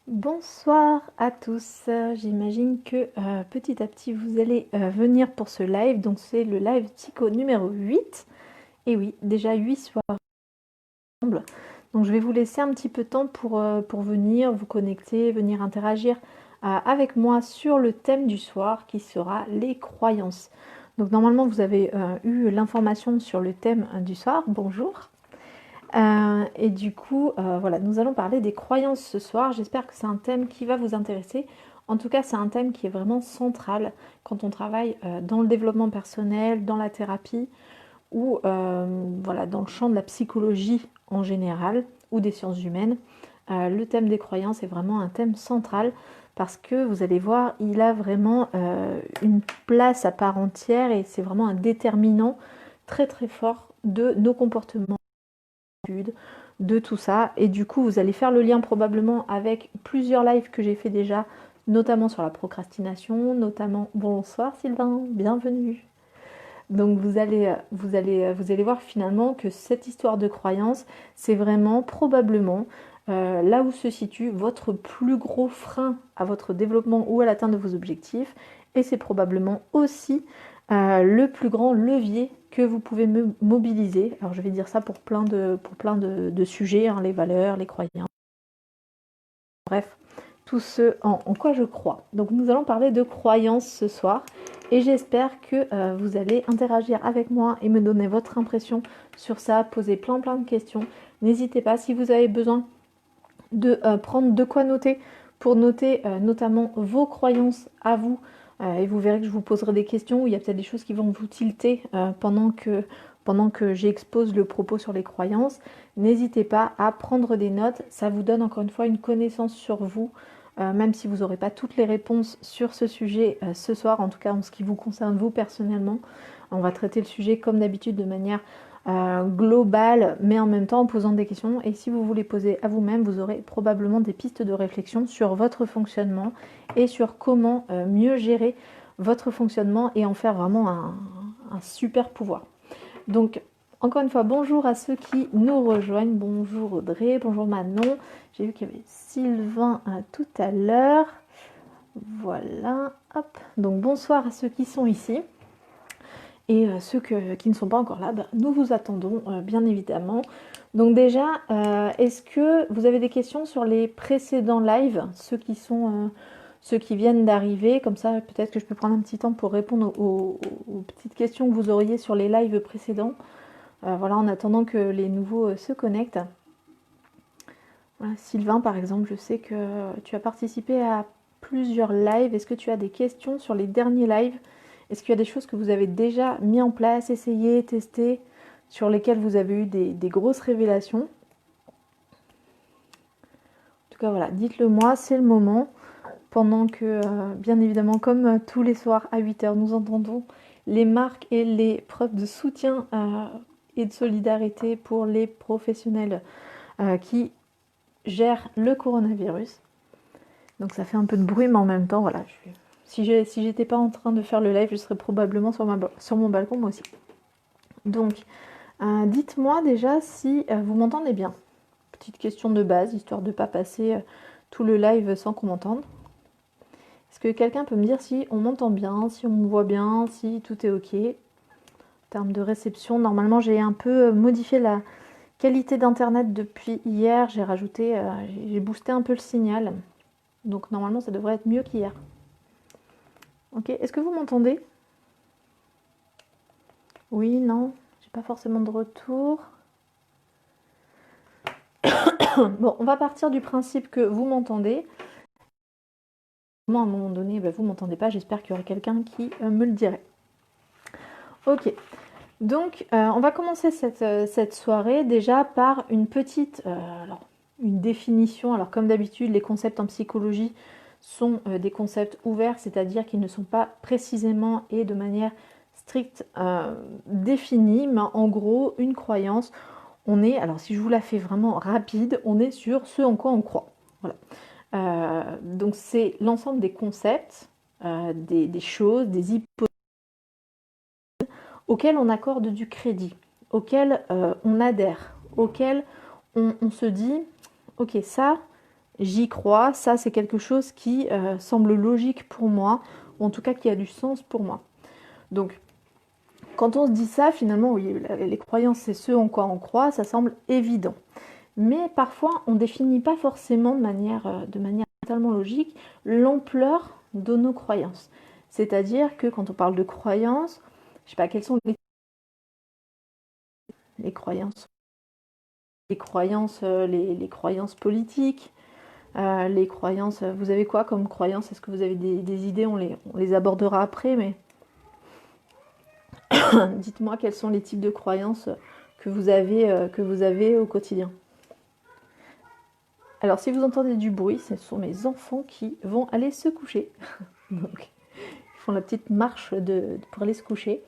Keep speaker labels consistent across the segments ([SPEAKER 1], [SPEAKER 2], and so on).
[SPEAKER 1] Bonsoir à tous. J'imagine que petit à petit vous allez venir pour ce live. Donc c'est le live psycho numéro 8. Et oui, déjà 8 soirs ensemble. Donc je vais vous laisser un petit peu de temps pour venir vous connecter, venir interagir avec moi sur le thème du soir qui sera les croyances. Donc normalement vous avez eu l'information sur le thème du soir. Bonjour. Et du coup, voilà, nous allons parler des croyances ce soir. J'espère que c'est un thème qui va vous intéresser. En tout cas, c'est un thème qui est vraiment central quand on travaille dans le développement personnel, dans la thérapie ou voilà, dans le champ de la psychologie en général ou des sciences humaines. Le thème des croyances est vraiment un thème central parce que vous allez voir, il a vraiment une place à part entière et c'est vraiment un déterminant très très fort de nos comportements de tout ça. Et du coup, vous allez faire le lien probablement avec plusieurs lives que j'ai fait déjà, notamment sur la procrastination, notamment... Bonsoir Sylvain, bienvenue. Donc vous allez voir finalement que cette histoire de croyance, c'est vraiment probablement là où se situe votre plus gros frein à votre développement ou à l'atteinte de vos objectifs. Et c'est probablement aussi le plus grand levier que vous pouvez mobiliser. Alors je vais dire ça pour plein de sujets, hein, les valeurs, les croyances, bref, tout ce en quoi je crois. Donc nous allons parler de croyances ce soir et j'espère que vous allez interagir avec moi et me donner votre impression sur ça, poser plein de questions. N'hésitez pas si vous avez besoin de prendre de quoi noter pour noter notamment vos croyances à vous. Et vous verrez que je vous poserai des questions où il y a peut-être des choses qui vont vous tilter pendant que j'expose le propos sur les croyances. N'hésitez pas à prendre des notes, ça vous donne encore une fois une connaissance sur vous, même si vous n'aurez pas toutes les réponses sur ce sujet ce soir, en tout cas en ce qui vous concerne vous personnellement. On va traiter le sujet comme d'habitude de manière globale, mais en même temps en posant des questions. Et si vous voulez poser à vous-même, vous aurez probablement des pistes de réflexion sur votre fonctionnement et sur comment mieux gérer votre fonctionnement et en faire vraiment un super pouvoir. Donc, encore une fois, bonjour à ceux qui nous rejoignent. Bonjour Audrey, bonjour Manon. J'ai vu qu'il y avait Sylvain tout à l'heure. Voilà, hop. Donc, bonsoir à ceux qui sont ici. Et ceux qui ne sont pas encore là, nous vous attendons bien évidemment. Donc déjà, est-ce que vous avez des questions sur les précédents lives, ceux qui viennent d'arriver? Comme ça, peut-être que je peux prendre un petit temps pour répondre aux petites questions que vous auriez sur les lives précédents. Voilà, en attendant que les nouveaux se connectent. Voilà, Sylvain, par exemple, je sais que tu as participé à plusieurs lives. Est-ce que tu as des questions sur les derniers lives? Est-ce qu'il y a des choses que vous avez déjà mis en place, essayé, testé, sur lesquelles vous avez eu des grosses révélations? En tout cas, voilà, dites-le moi, c'est le moment. Pendant que, bien évidemment, comme tous les soirs à 8 h, nous entendons les marques et les preuves de soutien et de solidarité pour les professionnels qui gèrent le coronavirus. Donc ça fait un peu de bruit, mais en même temps, voilà. Si j'étais pas en train de faire le live, je serais probablement sur mon balcon, moi aussi. Donc, dites-moi déjà si vous m'entendez bien. Petite question de base, histoire de ne pas passer tout le live sans qu'on m'entende. Est-ce que quelqu'un peut me dire si on m'entend bien, si on me voit bien, si tout est ok? En termes de réception, normalement, j'ai un peu modifié la qualité d'internet depuis hier. J'ai boosté un peu le signal. Donc normalement, ça devrait être mieux qu'hier. Ok, est-ce que vous m'entendez? Oui, non, j'ai pas forcément de retour. Bon, on va partir du principe que vous m'entendez. Moi, à un moment donné, vous m'entendez pas, j'espère qu'il y aurait quelqu'un qui me le dirait. Ok, donc on va commencer cette soirée déjà par une petite une définition. Alors comme d'habitude, les concepts en psychologie sont des concepts ouverts, c'est-à-dire qu'ils ne sont pas précisément et de manière stricte définis, mais en gros, une croyance, alors si je vous la fais vraiment rapide, on est sur ce en quoi on croit. Voilà. Donc c'est l'ensemble des concepts, des choses, des hypothèses auxquelles on accorde du crédit, auxquelles on adhère, auxquelles on se dit, ok, ça, j'y crois, ça c'est quelque chose qui semble logique pour moi, ou en tout cas qui a du sens pour moi. Donc, quand on se dit ça, finalement, oui, les croyances, c'est ce en quoi on croit, ça semble évident. Mais parfois, on ne définit pas forcément de manière totalement logique l'ampleur de nos croyances. C'est-à-dire que quand on parle de croyances, je ne sais pas, quelles sont les croyances, les croyances politiques, les croyances, vous avez quoi comme croyances? Est-ce que vous avez des idées? On les abordera après, mais dites-moi quels sont les types de croyances que vous avez au quotidien. Alors, si vous entendez du bruit, ce sont mes enfants qui vont aller se coucher. Donc, ils font la petite marche pour aller se coucher.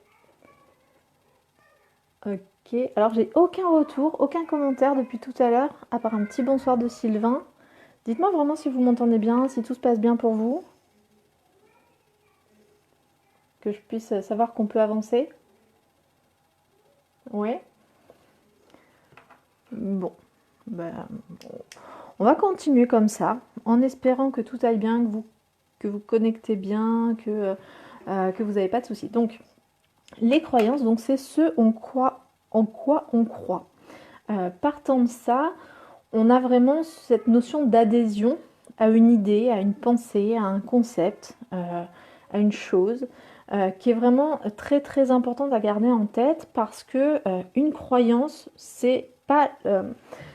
[SPEAKER 1] Ok, alors j'ai aucun retour, aucun commentaire depuis tout à l'heure, à part un petit bonsoir de Sylvain. Dites-moi vraiment si vous m'entendez bien, si tout se passe bien pour vous. Que je puisse savoir qu'on peut avancer. Ouais. Bon. Ben, on va continuer comme ça, en espérant que tout aille bien, que vous connectez bien, que vous n'avez pas de soucis. Donc, les croyances, donc c'est ce en quoi on croit. Partant de ça, on a vraiment cette notion d'adhésion à une idée, à une pensée, à un concept, à une chose, qui est vraiment très très importante à garder en tête parce que une croyance, c'est pas...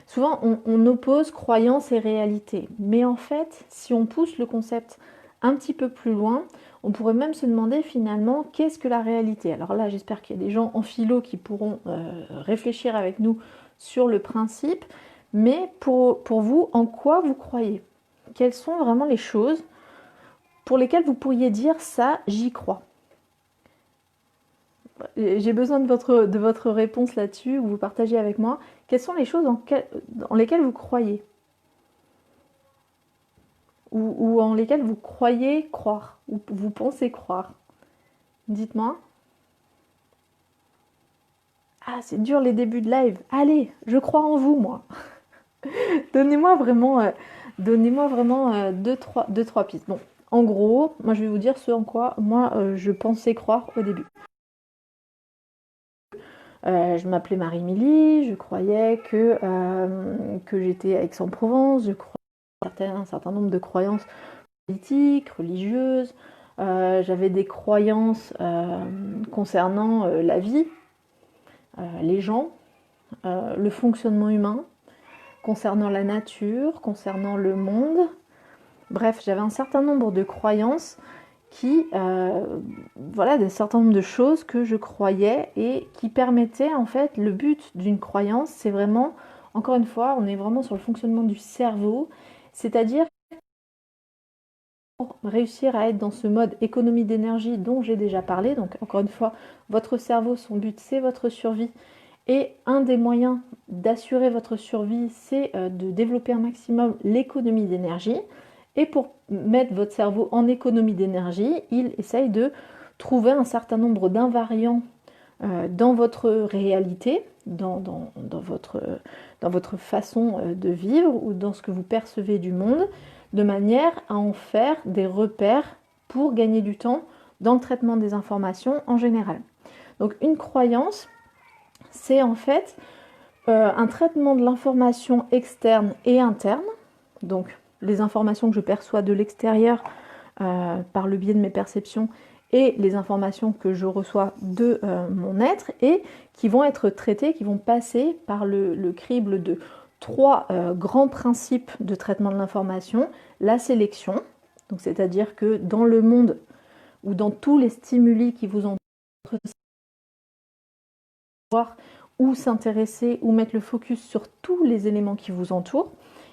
[SPEAKER 1] souvent, on oppose croyance et réalité. Mais en fait, si on pousse le concept un petit peu plus loin, on pourrait même se demander finalement qu'est-ce que la réalité. Alors là, j'espère qu'il y a des gens en philo qui pourront réfléchir avec nous sur le principe. Mais pour vous, en quoi vous croyez? Quelles sont vraiment les choses pour lesquelles vous pourriez dire ça, j'y crois? J'ai besoin de votre réponse là-dessus, ou vous partagez avec moi. Quelles sont les choses dans lesquelles vous croyez? Ou en lesquelles vous croyez croire? Ou vous pensez croire? Dites-moi. Ah, c'est dur les débuts de live. Allez, je crois en vous, moi. Donnez-moi vraiment, deux, trois pistes. Bon, en gros, moi je vais vous dire ce en quoi moi je pensais croire au début. Je m'appelais Marie-Émilie, je croyais que j'étais à Aix-en-Provence, je croyais un certain nombre de croyances politiques, religieuses. J'avais des croyances concernant la vie, les gens, le fonctionnement humain, concernant la nature, concernant le monde. Bref, j'avais un certain nombre de croyances qui, voilà, des certain nombre de choses que je croyais et qui permettaient, en fait, le but d'une croyance, c'est vraiment, encore une fois, on est vraiment sur le fonctionnement du cerveau, c'est-à-dire pour réussir à être dans ce mode économie d'énergie dont j'ai déjà parlé, donc encore une fois, votre cerveau, son but, c'est votre survie, et un des moyens d'assurer votre survie, c'est de développer un maximum l'économie d'énergie. Et pour mettre votre cerveau en économie d'énergie, il essaye de trouver un certain nombre d'invariants dans votre réalité, dans votre façon de vivre ou dans ce que vous percevez du monde, de manière à en faire des repères pour gagner du temps dans le traitement des informations en général. Donc une croyance, c'est en fait un traitement de l'information externe et interne, donc les informations que je perçois de l'extérieur par le biais de mes perceptions et les informations que je reçois de mon être et qui vont être traitées, qui vont passer par le crible de trois grands principes de traitement de l'information. La sélection, donc c'est-à-dire que dans le monde ou dans tous les stimuli qui vous entourent, ou s'intéresser ou mettre le focus sur tous les éléments qui vous entourent.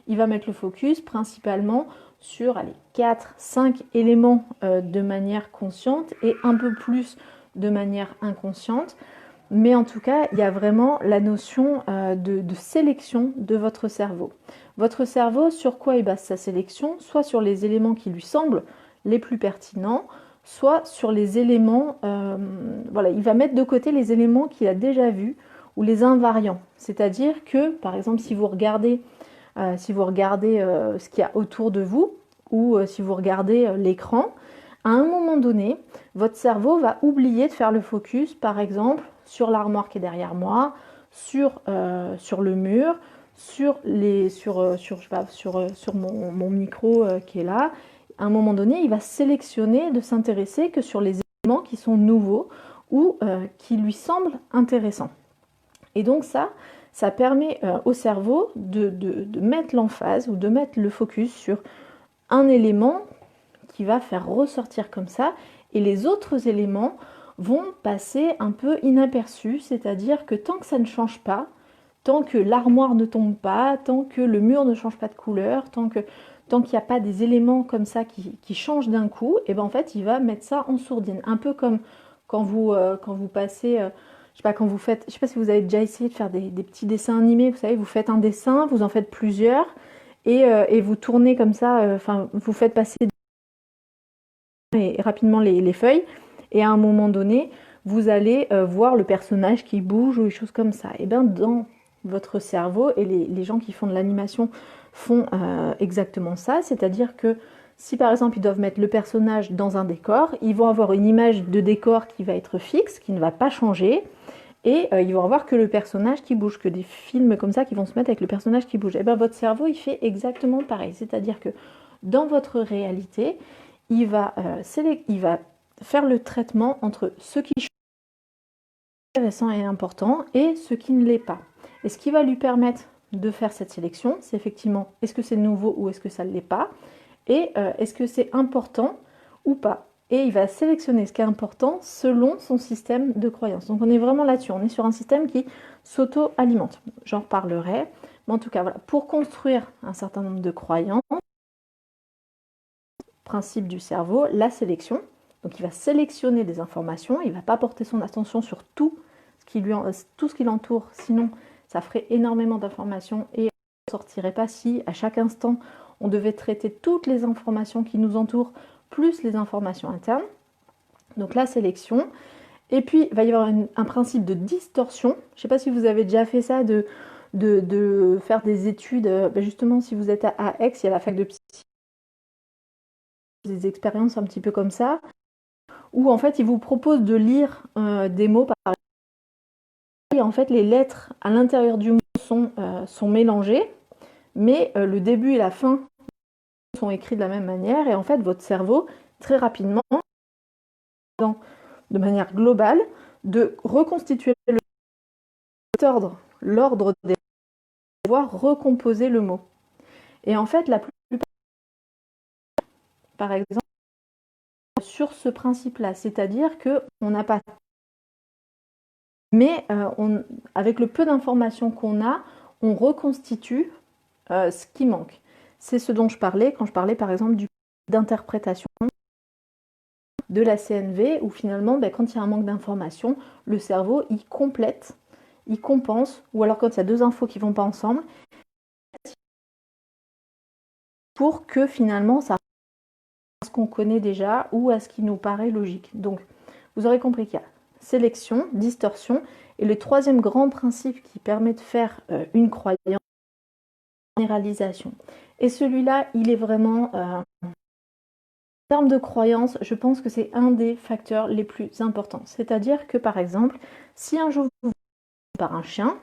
[SPEAKER 1] Il va mettre le focus principalement sur 4-5 éléments de manière consciente et un peu plus de manière inconsciente. Mais en tout cas, il y a vraiment la notion de sélection de votre cerveau. Votre cerveau, sur quoi il base sa sélection? Soit sur les éléments qui lui semblent les plus pertinents, soit sur les éléments, voilà, il va mettre de côté les éléments qu'il a déjà vus ou les invariants. C'est-à-dire que, par exemple, si vous regardez si vous regardez ce qu'il y a autour de vous, ou si vous regardez l'écran, à un moment donné, votre cerveau va oublier de faire le focus, par exemple, sur l'armoire qui est derrière moi, sur le mur, sur mon micro qui est là. À un moment donné, il va sélectionner de s'intéresser que sur les éléments qui sont nouveaux ou qui lui semblent intéressants. Et donc ça permet au cerveau de mettre l'emphase ou de mettre le focus sur un élément qui va faire ressortir comme ça, et les autres éléments vont passer un peu inaperçus, c'est-à-dire que tant que ça ne change pas, tant que l'armoire ne tombe pas, tant que le mur ne change pas de couleur, tant qu'il n'y a pas des éléments comme ça qui changent d'un coup, et ben en fait il va mettre ça en sourdine. Un peu comme quand vous passez, je sais pas, quand vous faites, je sais pas si vous avez déjà essayé de faire des petits dessins animés, vous savez, vous faites un dessin, vous en faites plusieurs, et vous tournez comme ça, enfin vous faites passer rapidement les feuilles, et à un moment donné, vous allez voir le personnage qui bouge ou des choses comme ça. Et bien dans votre cerveau, et les gens qui font de l'animation font exactement ça, c'est-à-dire que si par exemple ils doivent mettre le personnage dans un décor, ils vont avoir une image de décor qui va être fixe, qui ne va pas changer, et ils vont avoir que le personnage qui bouge, que des films comme ça qui vont se mettre avec le personnage qui bouge. Et bien votre cerveau il fait exactement pareil, c'est-à-dire que dans votre réalité, il va faire le traitement entre ce qui est intéressant et important et ce qui ne l'est pas. Et ce qui va lui permettre de faire cette sélection, c'est effectivement est-ce que c'est nouveau ou est-ce que ça ne l'est pas, et est-ce que c'est important ou pas. Et il va sélectionner ce qui est important selon son système de croyance. Donc on est vraiment là-dessus, on est sur un système qui s'auto-alimente. J'en reparlerai, mais en tout cas, voilà, pour construire un certain nombre de croyances, principe du cerveau, la sélection. Donc il va sélectionner des informations, il ne va pas porter son attention sur tout ce qui l'entoure, sinon ça ferait énormément d'informations et on ne sortirait pas si à chaque instant on devait traiter toutes les informations qui nous entourent, plus les informations internes. Donc la sélection. Et puis il va y avoir un principe de distorsion. Je ne sais pas si vous avez déjà fait ça, de faire des études, justement si vous êtes à Aix, il y a la fac de psy, des expériences un petit peu comme ça, où en fait, il vous propose de lire des mots par exemple. Et en fait, les lettres à l'intérieur du mot sont mélangées, mais le début et la fin sont écrits de la même manière. Et en fait, votre cerveau, très rapidement, de manière globale, de reconstituer l'ordre des mots, pouvoir recomposer le mot. Et en fait, la plupart, par exemple, sur ce principe-là, c'est-à-dire qu'on n'a pas... Mais avec le peu d'informations qu'on a, on reconstitue ce qui manque. C'est ce dont je parlais quand je parlais par exemple d'interprétation de la CNV, où finalement, quand il y a un manque d'informations, le cerveau, il complète, il compense, ou alors quand il y a deux infos qui ne vont pas ensemble, pour que finalement, ça à ce qu'on connaît déjà ou à ce qui nous paraît logique. Donc, vous aurez compris qu'il y a sélection, distorsion, et le troisième grand principe qui permet de faire une croyance, généralisation. Et celui-là, il est vraiment, en termes de croyance, je pense que c'est un des facteurs les plus importants. C'est-à-dire que, par exemple, si un jour vous par un chien,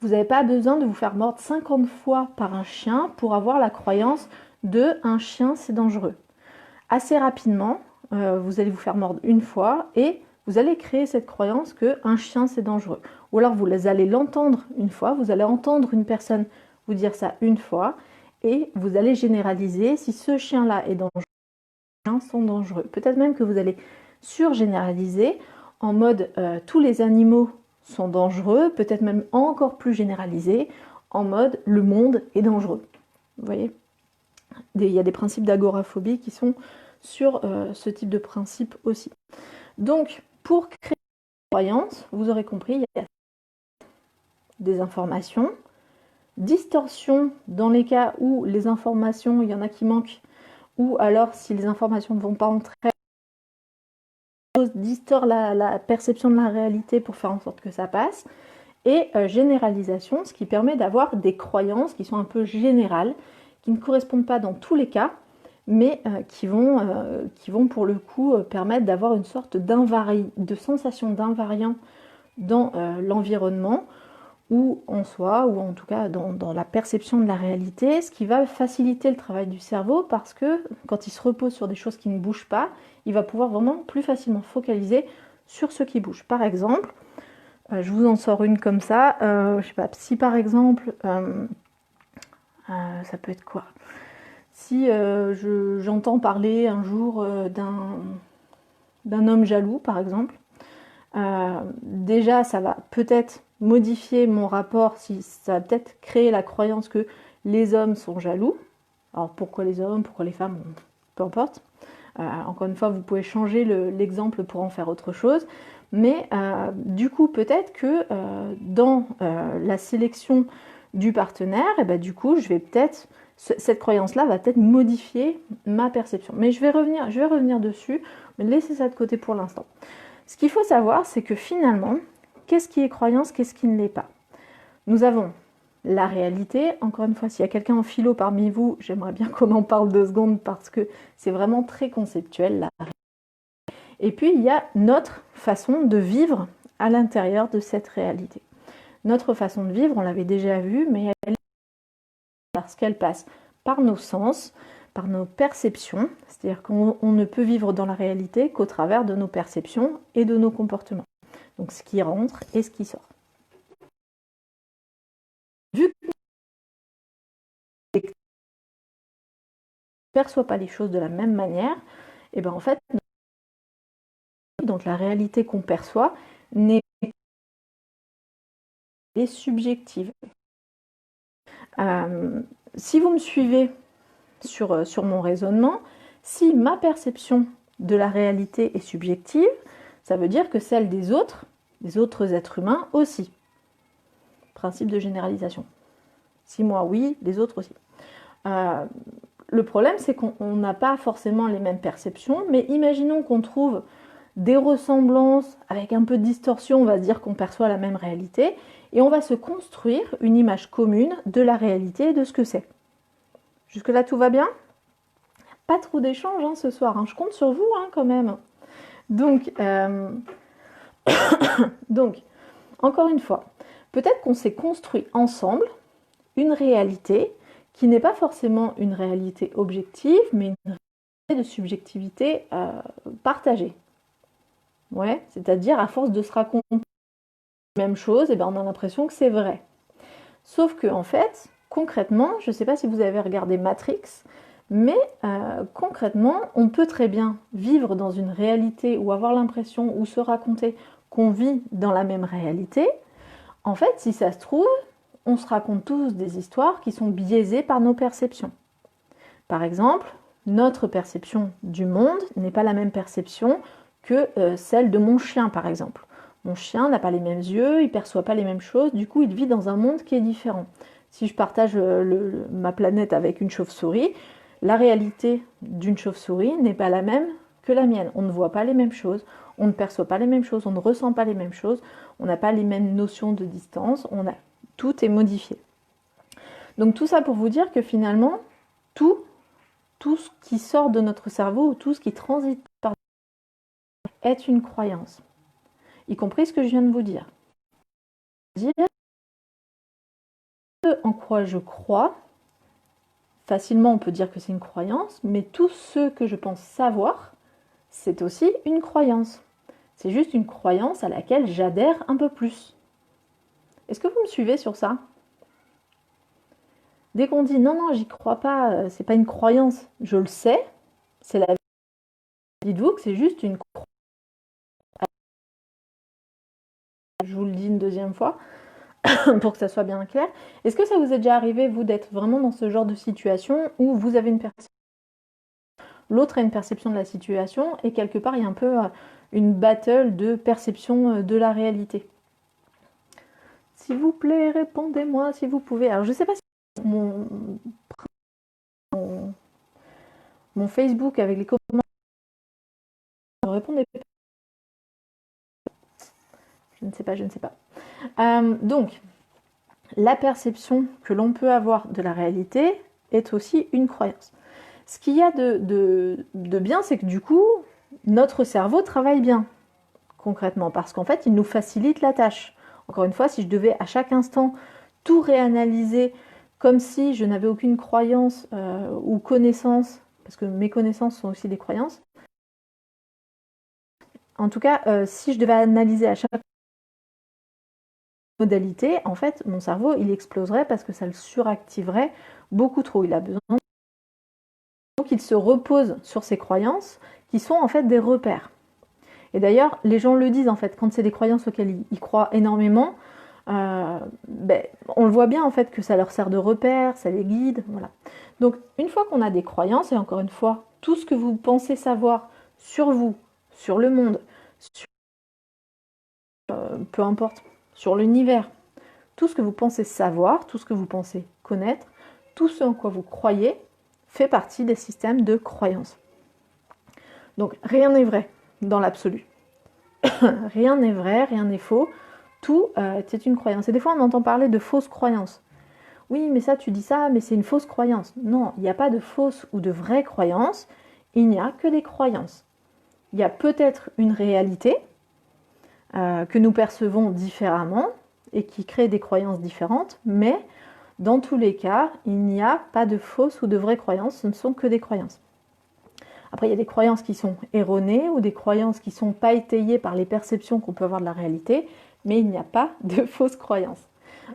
[SPEAKER 1] vous n'avez pas besoin de vous faire mordre 50 fois par un chien pour avoir la croyance de un chien c'est dangereux. Assez rapidement, vous allez vous faire mordre une fois et vous allez créer cette croyance que un chien c'est dangereux. Ou alors vous allez l'entendre une fois, vous allez entendre une personne vous dire ça une fois et vous allez généraliser si ce chien-là est dangereux, les chiens sont dangereux. Peut-être même que vous allez surgénéraliser en mode tous les animaux sont dangereux, peut-être même encore plus généralisé en mode le monde est dangereux. Vous voyez, il y a des principes d'agoraphobie qui sont sur ce type de principe aussi. Donc, pour créer une croyance, vous aurez compris, il y a des informations, distorsion dans les cas où les informations, il y en a qui manquent, ou alors si les informations ne vont pas entrer, distord la perception de la réalité pour faire en sorte que ça passe. et généralisation, ce qui permet d'avoir des croyances qui sont un peu générales, qui ne correspondent pas dans tous les cas, mais qui vont pour le coup permettre d'avoir une sorte de sensation d'invariant dans l'environnement, ou en soi, ou en tout cas dans la perception de la réalité, ce qui va faciliter le travail du cerveau, parce que quand il se repose sur des choses qui ne bougent pas, il va pouvoir vraiment plus facilement focaliser sur ce qui bouge. Par exemple, je vous en sors une comme ça, je sais pas, si par exemple, ça peut être quoi? Si j'entends parler un jour d'un homme jaloux, par exemple, déjà ça va peut-être modifier mon rapport, si ça va peut-être créer la croyance que les hommes sont jaloux. Alors pourquoi les hommes, pourquoi les femmes, peu importe. Encore une fois, vous pouvez changer l'exemple pour en faire autre chose. Mais du coup, peut-être que dans la sélection du partenaire, et ben, du coup, cette croyance-là va peut-être modifier ma perception. Mais je vais revenir dessus, mais laissez ça de côté pour l'instant. Ce qu'il faut savoir, c'est que finalement, qu'est-ce qui est croyance, qu'est-ce qui ne l'est pas? Nous avons la réalité. Encore une fois, s'il y a quelqu'un en philo parmi vous, j'aimerais bien qu'on en parle 2 secondes parce que c'est vraiment très conceptuel, la réalité. Et puis, il y a notre façon de vivre à l'intérieur de cette réalité. Notre façon de vivre, on l'avait déjà vu, mais elle est parce qu'elle passe par nos sens, par nos perceptions, c'est-à-dire qu'on ne peut vivre dans la réalité qu'au travers de nos perceptions et de nos comportements. Donc ce qui rentre et ce qui sort. Vu qu'on ne perçoit pas les choses de la même manière, et ben en fait, donc la réalité qu'on perçoit n'est pas subjective. Si vous me suivez sur mon raisonnement, si ma perception de la réalité est subjective, ça veut dire que celle des autres êtres humains aussi. Principe de généralisation. Si moi oui, les autres aussi. Le problème, c'est qu'on n'a pas forcément les mêmes perceptions, mais imaginons qu'on trouve des ressemblances avec un peu de distorsion, on va se dire qu'on perçoit la même réalité, et on va se construire une image commune de la réalité et de ce que c'est. Jusque-là, tout va bien? Pas trop d'échanges ce soir, je compte sur vous quand même. Donc, encore une fois, peut-être qu'on s'est construit ensemble une réalité qui n'est pas forcément une réalité objective, mais une réalité de subjectivité partagée. Ouais, c'est-à-dire à force de se raconter la même chose, et ben on a l'impression que c'est vrai. Sauf que en fait, concrètement, je ne sais pas si vous avez regardé Matrix, mais concrètement, on peut très bien vivre dans une réalité ou avoir l'impression ou se raconter qu'on vit dans la même réalité. En fait, si ça se trouve, on se raconte tous des histoires qui sont biaisées par nos perceptions. Par exemple, notre perception du monde n'est pas la même perception que celle de mon chien, par exemple. Mon chien n'a pas les mêmes yeux, il ne perçoit pas les mêmes choses, du coup il vit dans un monde qui est différent. Si je partage ma planète avec une chauve-souris, la réalité d'une chauve-souris n'est pas la même que la mienne. On ne voit pas les mêmes choses, on ne perçoit pas les mêmes choses, on ne ressent pas les mêmes choses, on n'a pas les mêmes notions de distance, tout est modifié. Donc tout ça pour vous dire que finalement, tout ce qui sort de notre cerveau, ou tout ce qui transite par est une croyance. Y compris ce que je viens de vous dire. Dire en quoi je crois, facilement on peut dire que c'est une croyance, mais tout ce que je pense savoir, c'est aussi une croyance. C'est juste une croyance à laquelle j'adhère un peu plus. Est-ce que vous me suivez sur ça? Dès qu'on dit non, j'y crois pas, c'est pas une croyance, je le sais, c'est la vie. Dites-vous que c'est juste une croyance. Je vous le dis une deuxième fois pour que ça soit bien clair. Est-ce que ça vous est déjà arrivé, vous, d'être vraiment dans ce genre de situation où vous avez une perception, l'autre a une perception de la situation, et quelque part, il y a un peu une battle de perception de la réalité? S'il vous plaît, répondez-moi si vous pouvez. Alors, je ne sais pas si mon Facebook avec les commentaires répondez pas. Je ne sais pas. Donc, la perception que l'on peut avoir de la réalité est aussi une croyance. Ce qu'il y a de bien, c'est que du coup, notre cerveau travaille bien, concrètement, parce qu'en fait, il nous facilite la tâche. Encore une fois, si je devais à chaque instant tout réanalyser comme si je n'avais aucune croyance ou connaissance, parce que mes connaissances sont aussi des croyances, en tout cas, si je devais analyser à chaque modalité, en fait, mon cerveau, il exploserait parce que ça le suractiverait beaucoup trop. Il a besoin. Donc, il se repose sur ses croyances qui sont en fait des repères. Et d'ailleurs, les gens le disent en fait, quand c'est des croyances auxquelles ils croient énormément, on le voit bien en fait que ça leur sert de repère, ça les guide, voilà. Donc, une fois qu'on a des croyances, et encore une fois, tout ce que vous pensez savoir sur vous, sur le monde, sur, peu importe, sur l'univers, tout ce que vous pensez savoir, tout ce que vous pensez connaître, tout ce en quoi vous croyez, fait partie des systèmes de croyances. Donc rien n'est vrai dans l'absolu. Rien n'est vrai, rien n'est faux. Tout est une croyance. Et des fois on entend parler de fausses croyances. Oui, mais ça tu dis ça, mais c'est une fausse croyance. Non, il n'y a pas de fausse ou de vraie croyance. Il n'y a que des croyances. Il y a peut-être une réalité que nous percevons différemment et qui crée des croyances différentes, mais dans tous les cas, il n'y a pas de fausses ou de vraies croyances, ce ne sont que des croyances. Après, il y a des croyances qui sont erronées ou des croyances qui ne sont pas étayées par les perceptions qu'on peut avoir de la réalité, mais il n'y a pas de fausses croyances.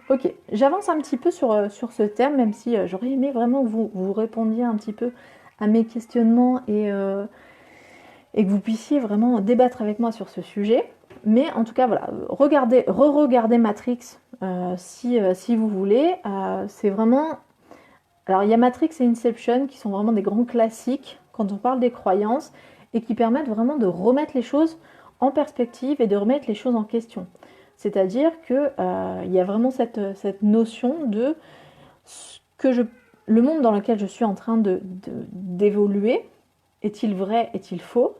[SPEAKER 1] Ok, j'avance un petit peu sur ce thème, même si j'aurais aimé vraiment que vous répondiez un petit peu à mes questionnements et que vous puissiez vraiment débattre avec moi sur ce sujet. Mais en tout cas, voilà, re-regardez Matrix si vous voulez. C'est vraiment... Alors, il y a Matrix et Inception qui sont vraiment des grands classiques quand on parle des croyances et qui permettent vraiment de remettre les choses en perspective et de remettre les choses en question. C'est-à-dire qu'il y a vraiment cette notion de le monde dans lequel je suis en train d'évoluer, est-il vrai, est-il faux?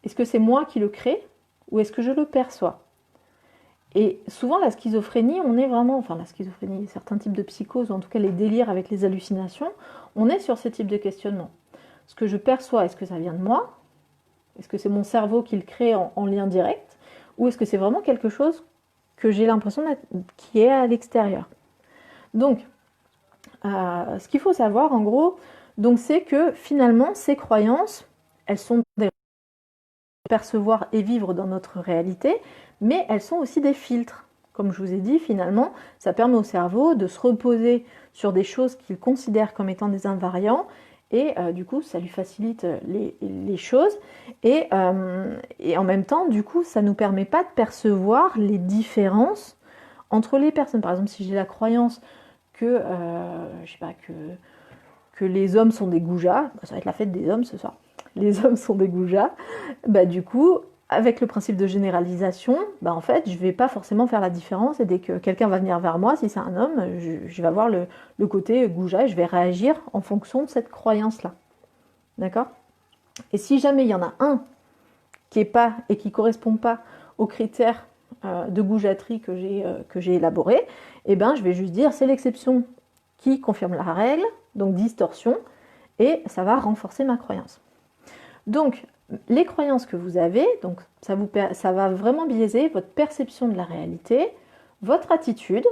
[SPEAKER 1] Est-ce que c'est moi qui le crée ou est-ce que je le perçois? Et souvent, la schizophrénie, on est vraiment, enfin la schizophrénie, certains types de psychoses, ou en tout cas les délires avec les hallucinations, on est sur ce type de questionnement. Ce que je perçois, est-ce que ça vient de moi? Est-ce que c'est mon cerveau qui le crée en lien direct? Ou est-ce que c'est vraiment quelque chose que j'ai l'impression qui est à l'extérieur? Donc, ce qu'il faut savoir en gros, c'est que finalement, ces croyances, elles sont des percevoir et vivre dans notre réalité, mais elles sont aussi des filtres. Comme je vous ai dit, finalement, ça permet au cerveau de se reposer sur des choses qu'il considère comme étant des invariants, et du coup, ça lui facilite les choses, et en même temps, du coup, ça ne nous permet pas de percevoir les différences entre les personnes. Par exemple, si j'ai la croyance que, je sais pas, que les hommes sont des goujats, ça va être la fête des hommes ce soir. Les hommes sont des goujats, du coup, avec le principe de généralisation, en fait, je ne vais pas forcément faire la différence et dès que quelqu'un va venir vers moi, si c'est un homme, je vais avoir le côté goujat et je vais réagir en fonction de cette croyance-là. D'accord? Et si jamais il y en a un qui est pas et qui ne correspond pas aux critères de goujaterie que j'ai élaborés, je vais juste dire c'est l'exception qui confirme la règle, donc distorsion, et ça va renforcer ma croyance. Donc, les croyances que vous avez, donc ça va vraiment biaiser votre perception de la réalité, votre attitude.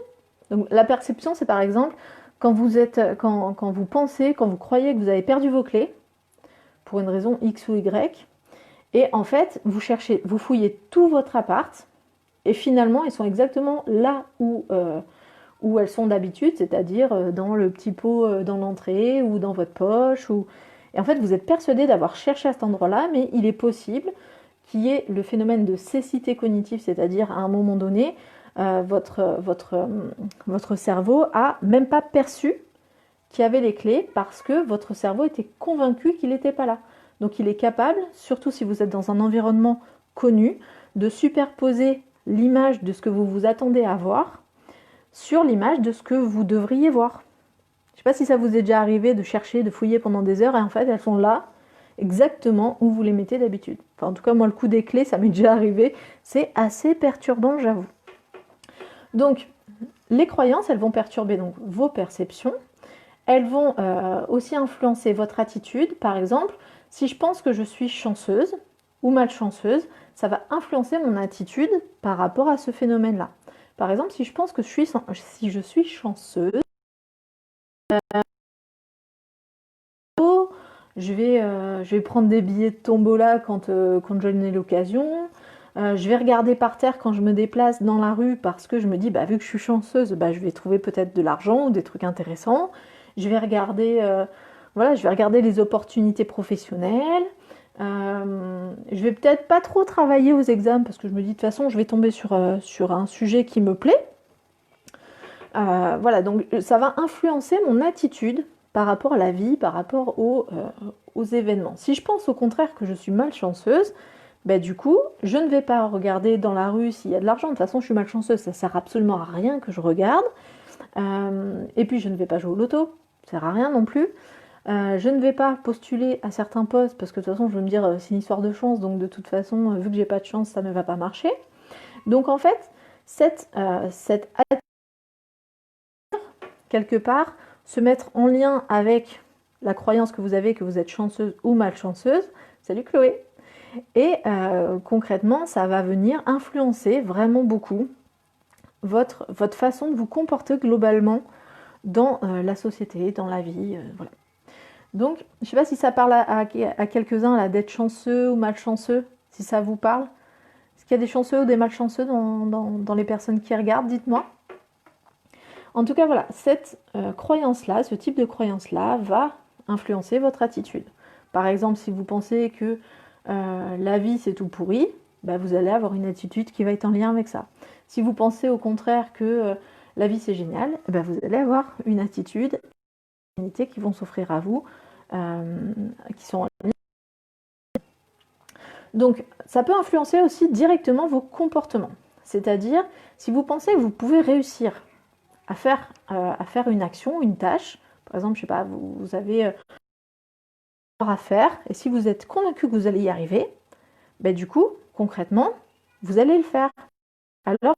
[SPEAKER 1] Donc, la perception, c'est par exemple quand vous pensez, quand vous croyez que vous avez perdu vos clés, pour une raison X ou Y, et en fait, vous fouillez tout votre appart, et finalement, ils sont exactement là où elles sont d'habitude, c'est-à-dire dans le petit pot dans l'entrée, ou dans votre poche, Et en fait, vous êtes persuadé d'avoir cherché à cet endroit-là, mais il est possible qu'il y ait le phénomène de cécité cognitive, c'est-à-dire à un moment donné, votre cerveau a même pas perçu qu'il y avait les clés parce que votre cerveau était convaincu qu'il n'était pas là. Donc il est capable, surtout si vous êtes dans un environnement connu, de superposer l'image de ce que vous vous attendez à voir sur l'image de ce que vous devriez voir. Je ne sais pas si ça vous est déjà arrivé de chercher, de fouiller pendant des heures et en fait elles sont là, exactement où vous les mettez d'habitude. Enfin, en tout cas moi le coup des clés ça m'est déjà arrivé, c'est assez perturbant j'avoue. Donc, les croyances, elles vont perturber donc vos perceptions. Elles vont aussi influencer votre attitude. Par exemple, si je pense que je suis chanceuse ou malchanceuse, ça va influencer mon attitude par rapport à ce phénomène-là. Par exemple, si je pense que si je suis chanceuse, je vais prendre des billets de tombola quand j'en ai l'occasion. Je vais regarder par terre quand je me déplace dans la rue parce que je me dis, bah, vu que je suis chanceuse, bah, je vais trouver peut-être de l'argent ou des trucs intéressants. Je vais regarder, voilà, je vais regarder les opportunités professionnelles. Je vais peut-être pas trop travailler aux examens parce que je me dis de toute façon, je vais tomber sur un sujet qui me plaît. Voilà, donc ça va influencer mon attitude par rapport à la vie, par rapport aux événements. Si je pense au contraire que je suis malchanceuse, ben, du coup, je ne vais pas regarder dans la rue s'il y a de l'argent. De toute façon, je suis malchanceuse, ça sert absolument à rien que je regarde. Et puis, je ne vais pas jouer au loto, ça sert à rien non plus. Je ne vais pas postuler à certains postes parce que de toute façon, je vais me dire c'est une histoire de chance, donc de toute façon, vu que j'ai pas de chance, ça ne va pas marcher. Donc en fait, cette attitude, quelque part, se mettre en lien avec la croyance que vous avez que vous êtes chanceuse ou malchanceuse. Salut Chloé. Et concrètement, ça va venir influencer vraiment beaucoup votre façon de vous comporter globalement dans la société, dans la vie. Voilà. Donc, je ne sais pas si ça parle à quelques-uns là, d'être chanceux ou malchanceux, si ça vous parle. Est-ce qu'il y a des chanceux ou des malchanceux dans les personnes qui regardent? Dites-moi. En tout cas, voilà, cette croyance-là, ce type de croyance-là va influencer votre attitude. Par exemple, si vous pensez que la vie c'est tout pourri, bah, vous allez avoir une attitude qui va être en lien avec ça. Si vous pensez au contraire que la vie c'est génial, bah, vous allez avoir une attitude, des opportunités qui vont s'offrir à vous, qui sont en lien. Donc, ça peut influencer aussi directement vos comportements. C'est-à-dire, si vous pensez que vous pouvez réussir à faire une action, une tâche, par exemple, je sais pas, vous avez à faire, et si vous êtes convaincu que vous allez y arriver, ben du coup, concrètement, vous allez le faire. Alors,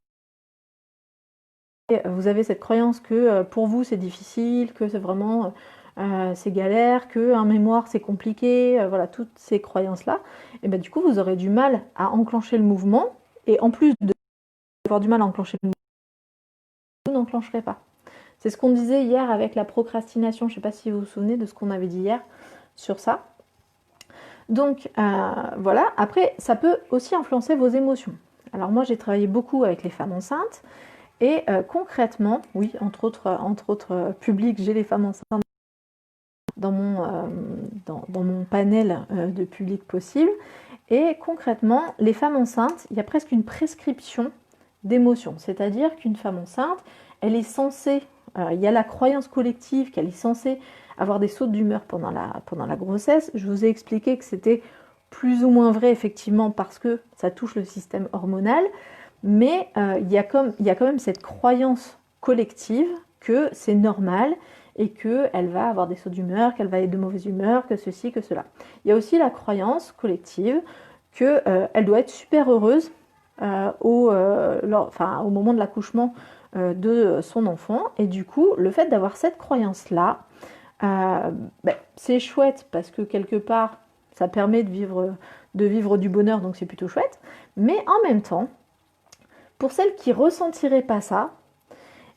[SPEAKER 1] vous avez cette croyance que pour vous c'est difficile, que c'est vraiment c'est galère, que un mémoire c'est compliqué, voilà, toutes ces croyances-là, et ben du coup, vous aurez du mal à enclencher le mouvement, et en plus d'avoir du mal à enclencher le mouvement, vous n'enclencherez pas. C'est ce qu'on disait hier avec la procrastination, je ne sais pas si vous vous souvenez de ce qu'on avait dit hier sur ça. Donc voilà, après ça peut aussi influencer vos émotions. Alors moi j'ai travaillé beaucoup avec les femmes enceintes et concrètement, oui, entre autres publics, j'ai les femmes enceintes dans mon panel de publics possibles. Et concrètement, les femmes enceintes, il y a presque une prescription d'émotions. C'est-à-dire qu'une femme enceinte, elle est censée, il y a la croyance collective qu'elle est censée avoir des sautes d'humeur pendant la grossesse. Je vous ai expliqué que c'était plus ou moins vrai effectivement parce que ça touche le système hormonal, mais il y a quand même cette croyance collective que c'est normal et qu'elle va avoir des sauts d'humeur, qu'elle va être de mauvaise humeur, que ceci, que cela. Il y a aussi la croyance collective qu'elle doit être super heureuse au moment de l'accouchement de son enfant. Et du coup, le fait d'avoir cette croyance-là, c'est chouette parce que quelque part, ça permet de vivre du bonheur, donc c'est plutôt chouette. Mais en même temps, pour celles qui ressentiraient pas ça,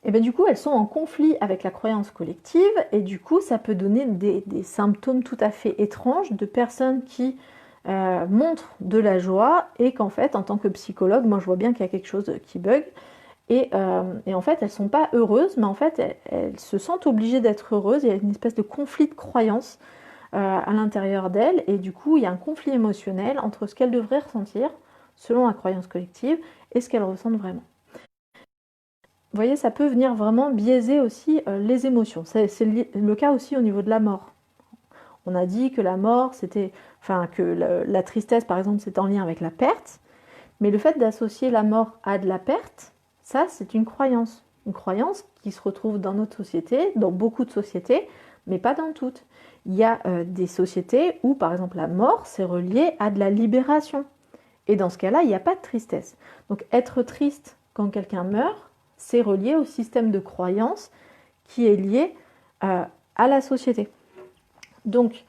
[SPEAKER 1] et bien du coup, elles sont en conflit avec la croyance collective et du coup, ça peut donner des symptômes tout à fait étranges de personnes qui montrent de la joie et qu'en fait, en tant que psychologue, moi je vois bien qu'il y a quelque chose qui bug et en fait, elles sont pas heureuses, mais en fait, elles se sentent obligées d'être heureuses. Il y a une espèce de conflit de croyance à l'intérieur d'elles et du coup, il y a un conflit émotionnel entre ce qu'elles devraient ressentir selon la croyance collective et ce qu'elles ressentent vraiment. Vous voyez, ça peut venir vraiment biaiser aussi les émotions. C'est le cas aussi au niveau de la mort. On a dit que la mort, la tristesse, par exemple, c'est en lien avec la perte. Mais le fait d'associer la mort à de la perte, ça, c'est une croyance. Une croyance qui se retrouve dans notre société, dans beaucoup de sociétés, mais pas dans toutes. Il y a des sociétés où, par exemple, la mort, c'est relié à de la libération. Et dans ce cas-là, il n'y a pas de tristesse. Donc, être triste quand quelqu'un meurt, c'est relié au système de croyance qui est lié à la société. Donc,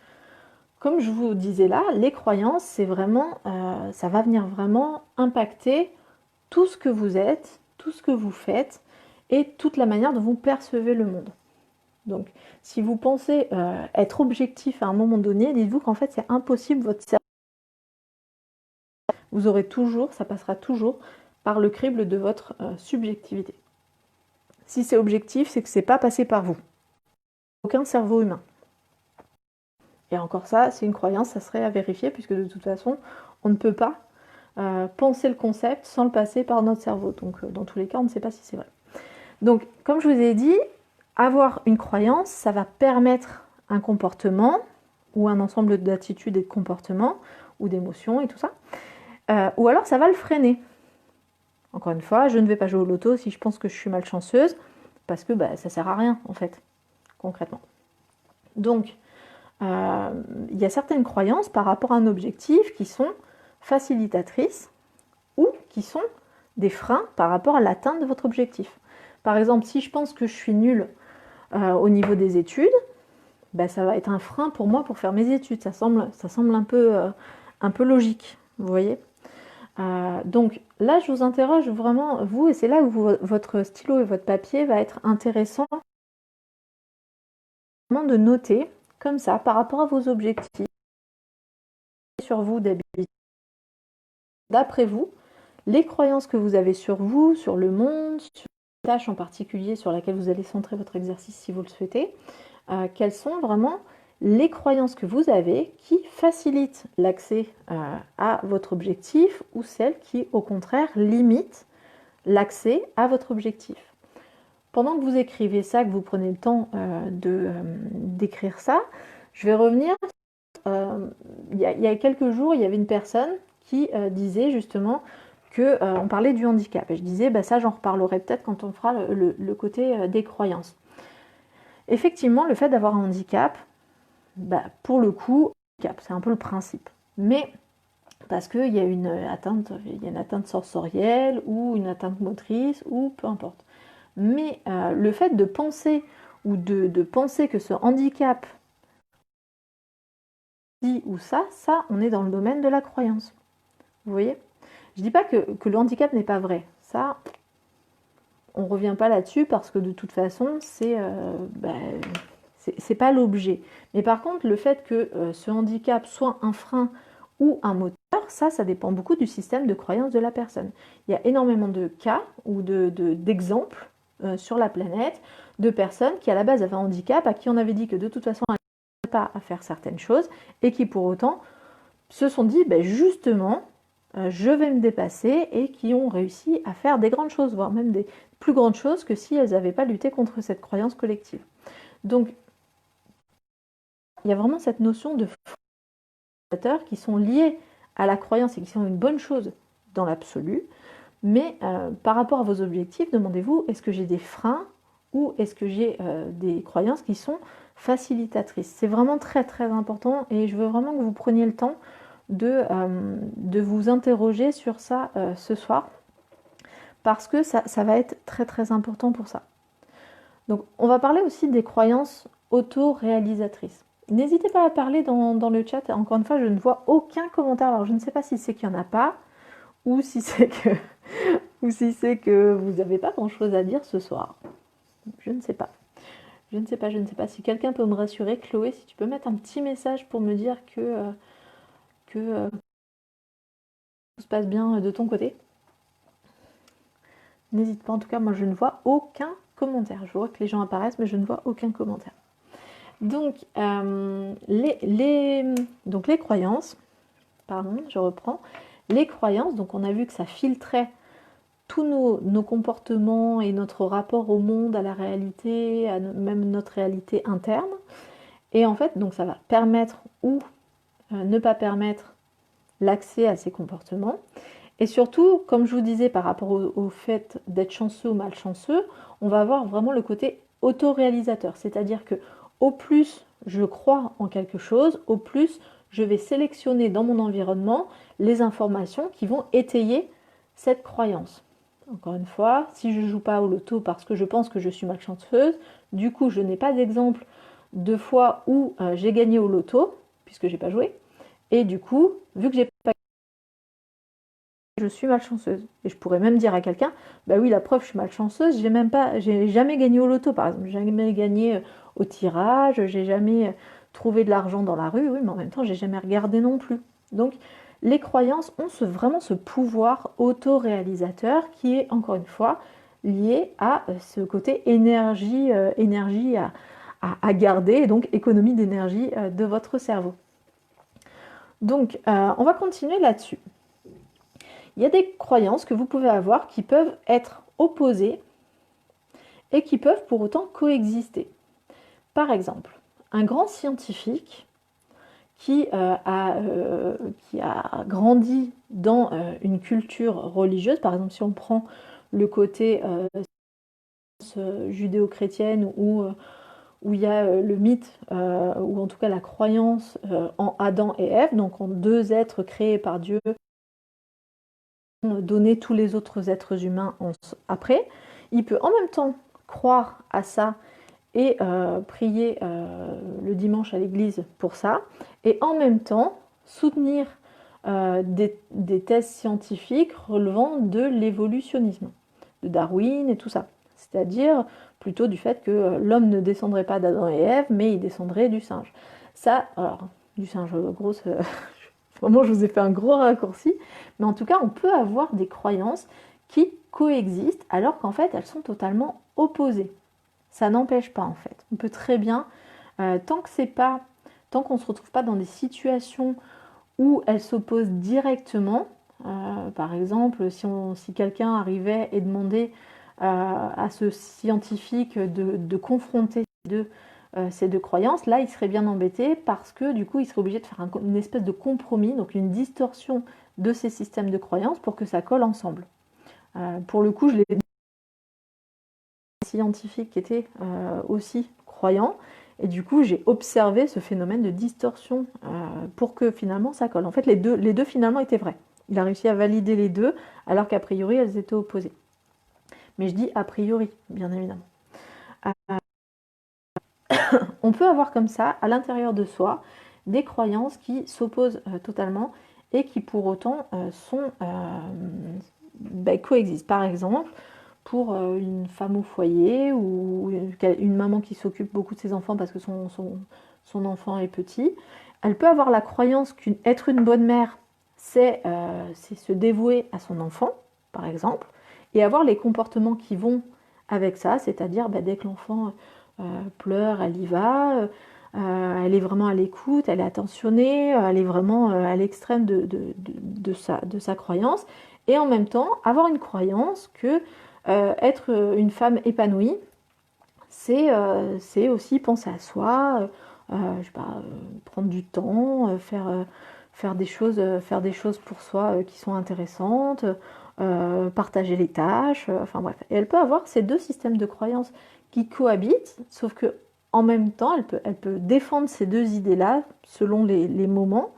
[SPEAKER 1] comme je vous disais là, les croyances, c'est vraiment, ça va venir vraiment impacter tout ce que vous êtes, tout ce que vous faites et toute la manière dont vous percevez le monde. Donc, si vous pensez être objectif à un moment donné, dites-vous qu'en fait, c'est impossible, votre cerveau, vous aurez toujours, ça passera toujours par le crible de votre subjectivité. Si c'est objectif, c'est que c'est pas passé par vous. Aucun cerveau humain. Et encore ça, c'est une croyance, ça serait à vérifier, puisque de toute façon, on ne peut pas penser le concept sans le passer par notre cerveau. Donc, dans tous les cas, on ne sait pas si c'est vrai. Donc, comme je vous ai dit, avoir une croyance, ça va permettre un comportement, ou un ensemble d'attitudes et de comportements, ou d'émotions et tout ça. Ou alors, ça va le freiner. Encore une fois, je ne vais pas jouer au loto si je pense que je suis malchanceuse, parce que ça ne sert à rien, en fait, concrètement. Donc, il y a certaines croyances par rapport à un objectif qui sont facilitatrices ou qui sont des freins par rapport à l'atteinte de votre objectif. Par exemple, si je pense que je suis nulle au niveau des études, ça va être un frein pour moi pour faire mes études. Ça semble un peu logique, vous voyez. Donc là, je vous interroge vraiment, vous, et c'est là où votre stylo et votre papier va être intéressant de noter comme ça, par rapport à vos objectifs, sur vous d'habitude. D'après vous, les croyances que vous avez sur vous, sur le monde, sur une tâche en particulier sur laquelle vous allez centrer votre exercice si vous le souhaitez, quelles sont vraiment les croyances que vous avez qui facilitent l'accès à votre objectif ou celles qui, au contraire, limitent l'accès à votre objectif. Pendant que vous écrivez ça, que vous prenez le temps d'écrire ça, je vais revenir. Il y a quelques jours, il y avait une personne qui disait justement qu'on parlait du handicap. Et je disais, ça j'en reparlerai peut-être quand on fera le côté des croyances. Effectivement, le fait d'avoir un handicap, pour le coup, c'est un peu le principe. Mais parce qu'il y a une atteinte sensorielle ou une atteinte motrice ou peu importe. Mais le fait de penser ou de penser que ce handicap ou ça, on est dans le domaine de la croyance. Vous voyez ? Je ne dis pas que le handicap n'est pas vrai. Ça, on ne revient pas là-dessus parce que de toute façon, c'est pas l'objet. Mais par contre, le fait que ce handicap soit un frein ou un moteur, ça dépend beaucoup du système de croyance de la personne. Il y a énormément de cas ou d'exemples sur la planète de personnes qui à la base avaient un handicap, à qui on avait dit que de toute façon, elles n'arrivaient pas à faire certaines choses et qui pour autant se sont dit, justement, je vais me dépasser et qui ont réussi à faire des grandes choses, voire même des plus grandes choses que si elles n'avaient pas lutté contre cette croyance collective. Donc, il y a vraiment cette notion de facteurs qui sont liés à la croyance et qui sont une bonne chose dans l'absolu, mais par rapport à vos objectifs, demandez-vous, est-ce que j'ai des freins ou est-ce que j'ai des croyances qui sont facilitatrices? C'est vraiment très très important et je veux vraiment que vous preniez le temps de vous interroger sur ça ce soir, parce que ça va être très très important pour ça. Donc on va parler aussi des croyances auto-réalisatrices. N'hésitez pas à parler dans le chat. Encore une fois, je ne vois aucun commentaire. Alors je ne sais pas si c'est qu'il n'y en a pas ou si c'est que vous n'avez pas grand chose à dire ce soir. Je ne sais pas. Je ne sais pas. Si quelqu'un peut me rassurer, Chloé, si tu peux mettre un petit message pour me dire que tout se passe bien de ton côté. N'hésite pas, en tout cas, moi je ne vois aucun commentaire. Je vois que les gens apparaissent, mais je ne vois aucun commentaire. Donc, les croyances, pardon, je reprends. Les croyances, donc on a vu que ça filtrait tous nos comportements et notre rapport au monde, à la réalité, même notre réalité interne. Et en fait, donc ça va permettre ou ne pas permettre l'accès à ces comportements. Et surtout, comme je vous disais, par rapport au fait d'être chanceux ou malchanceux, on va avoir vraiment le côté autoréalisateur. C'est-à-dire que au plus je crois en quelque chose, au plus je vais sélectionner dans mon environnement les informations qui vont étayer cette croyance. Encore une fois, si je ne joue pas au loto parce que je pense que je suis malchanceuse, du coup, je n'ai pas d'exemple de fois où j'ai gagné au loto, puisque j'ai pas joué. Et du coup, vu que j'ai pas je suis malchanceuse. Et je pourrais même dire à quelqu'un, bah oui, la preuve, je suis malchanceuse, j'ai jamais gagné au loto, par exemple, j'ai jamais gagné au tirage, j'ai jamais trouvé de l'argent dans la rue, oui, mais en même temps, j'ai jamais regardé non plus. Donc, les croyances ont vraiment ce pouvoir autoréalisateur qui est, encore une fois, lié à ce côté énergie, énergie à garder, et donc économie d'énergie de votre cerveau. Donc, on va continuer là-dessus. Il y a des croyances que vous pouvez avoir qui peuvent être opposées et qui peuvent pour autant coexister. Par exemple, un grand scientifique qui a grandi dans une culture religieuse, par exemple si on prend le côté judéo-chrétienne où il y a le mythe, ou en tout cas la croyance en Adam et Ève, donc en deux êtres créés par Dieu, donner tous les autres êtres humains après. Il peut en même temps croire à ça et prier le dimanche à l'église pour ça, et en même temps soutenir des thèses scientifiques relevant de l'évolutionnisme, de Darwin et tout ça. C'est-à-dire plutôt du fait que l'homme ne descendrait pas d'Adam et Ève, mais il descendrait du singe. Ça, alors, du singe, grosse, vraiment, je vous ai fait un gros raccourci, mais en tout cas, on peut avoir des croyances qui coexistent alors qu'en fait, elles sont totalement opposées. Ça n'empêche pas en fait. On peut très bien, tant qu'on ne se retrouve pas dans des situations où elles s'opposent directement, par exemple, si quelqu'un arrivait et demandait à ce scientifique de confronter ces deux croyances, là il serait bien embêté parce que du coup il serait obligé de faire une espèce de compromis, donc une distorsion de ces systèmes de croyances pour que ça colle ensemble. Pour le coup, je l'ai scientifique qui était aussi croyant, et du coup j'ai observé ce phénomène de distorsion pour que finalement ça colle. En fait les deux finalement étaient vrais. Il a réussi à valider les deux alors qu'a priori elles étaient opposées. Mais je dis a priori, bien évidemment. On peut avoir comme ça, à l'intérieur de soi, des croyances qui s'opposent totalement et qui pour autant coexistent. Par exemple, pour une femme au foyer ou une maman qui s'occupe beaucoup de ses enfants parce que son enfant est petit, elle peut avoir la croyance qu'être une bonne mère, c'est se dévouer à son enfant, par exemple, et avoir les comportements qui vont avec ça, c'est-à-dire dès que l'enfant pleure, elle y va, elle est vraiment à l'écoute, elle est attentionnée, elle est vraiment à l'extrême de sa croyance, et en même temps avoir une croyance que être une femme épanouie, c'est aussi penser à soi, je sais pas, prendre du temps, faire des choses pour soi qui sont intéressantes, partager les tâches, enfin bref. Et elle peut avoir ces deux systèmes de croyances qui cohabitent, sauf que en même temps, elle peut défendre ces deux idées-là selon les moments,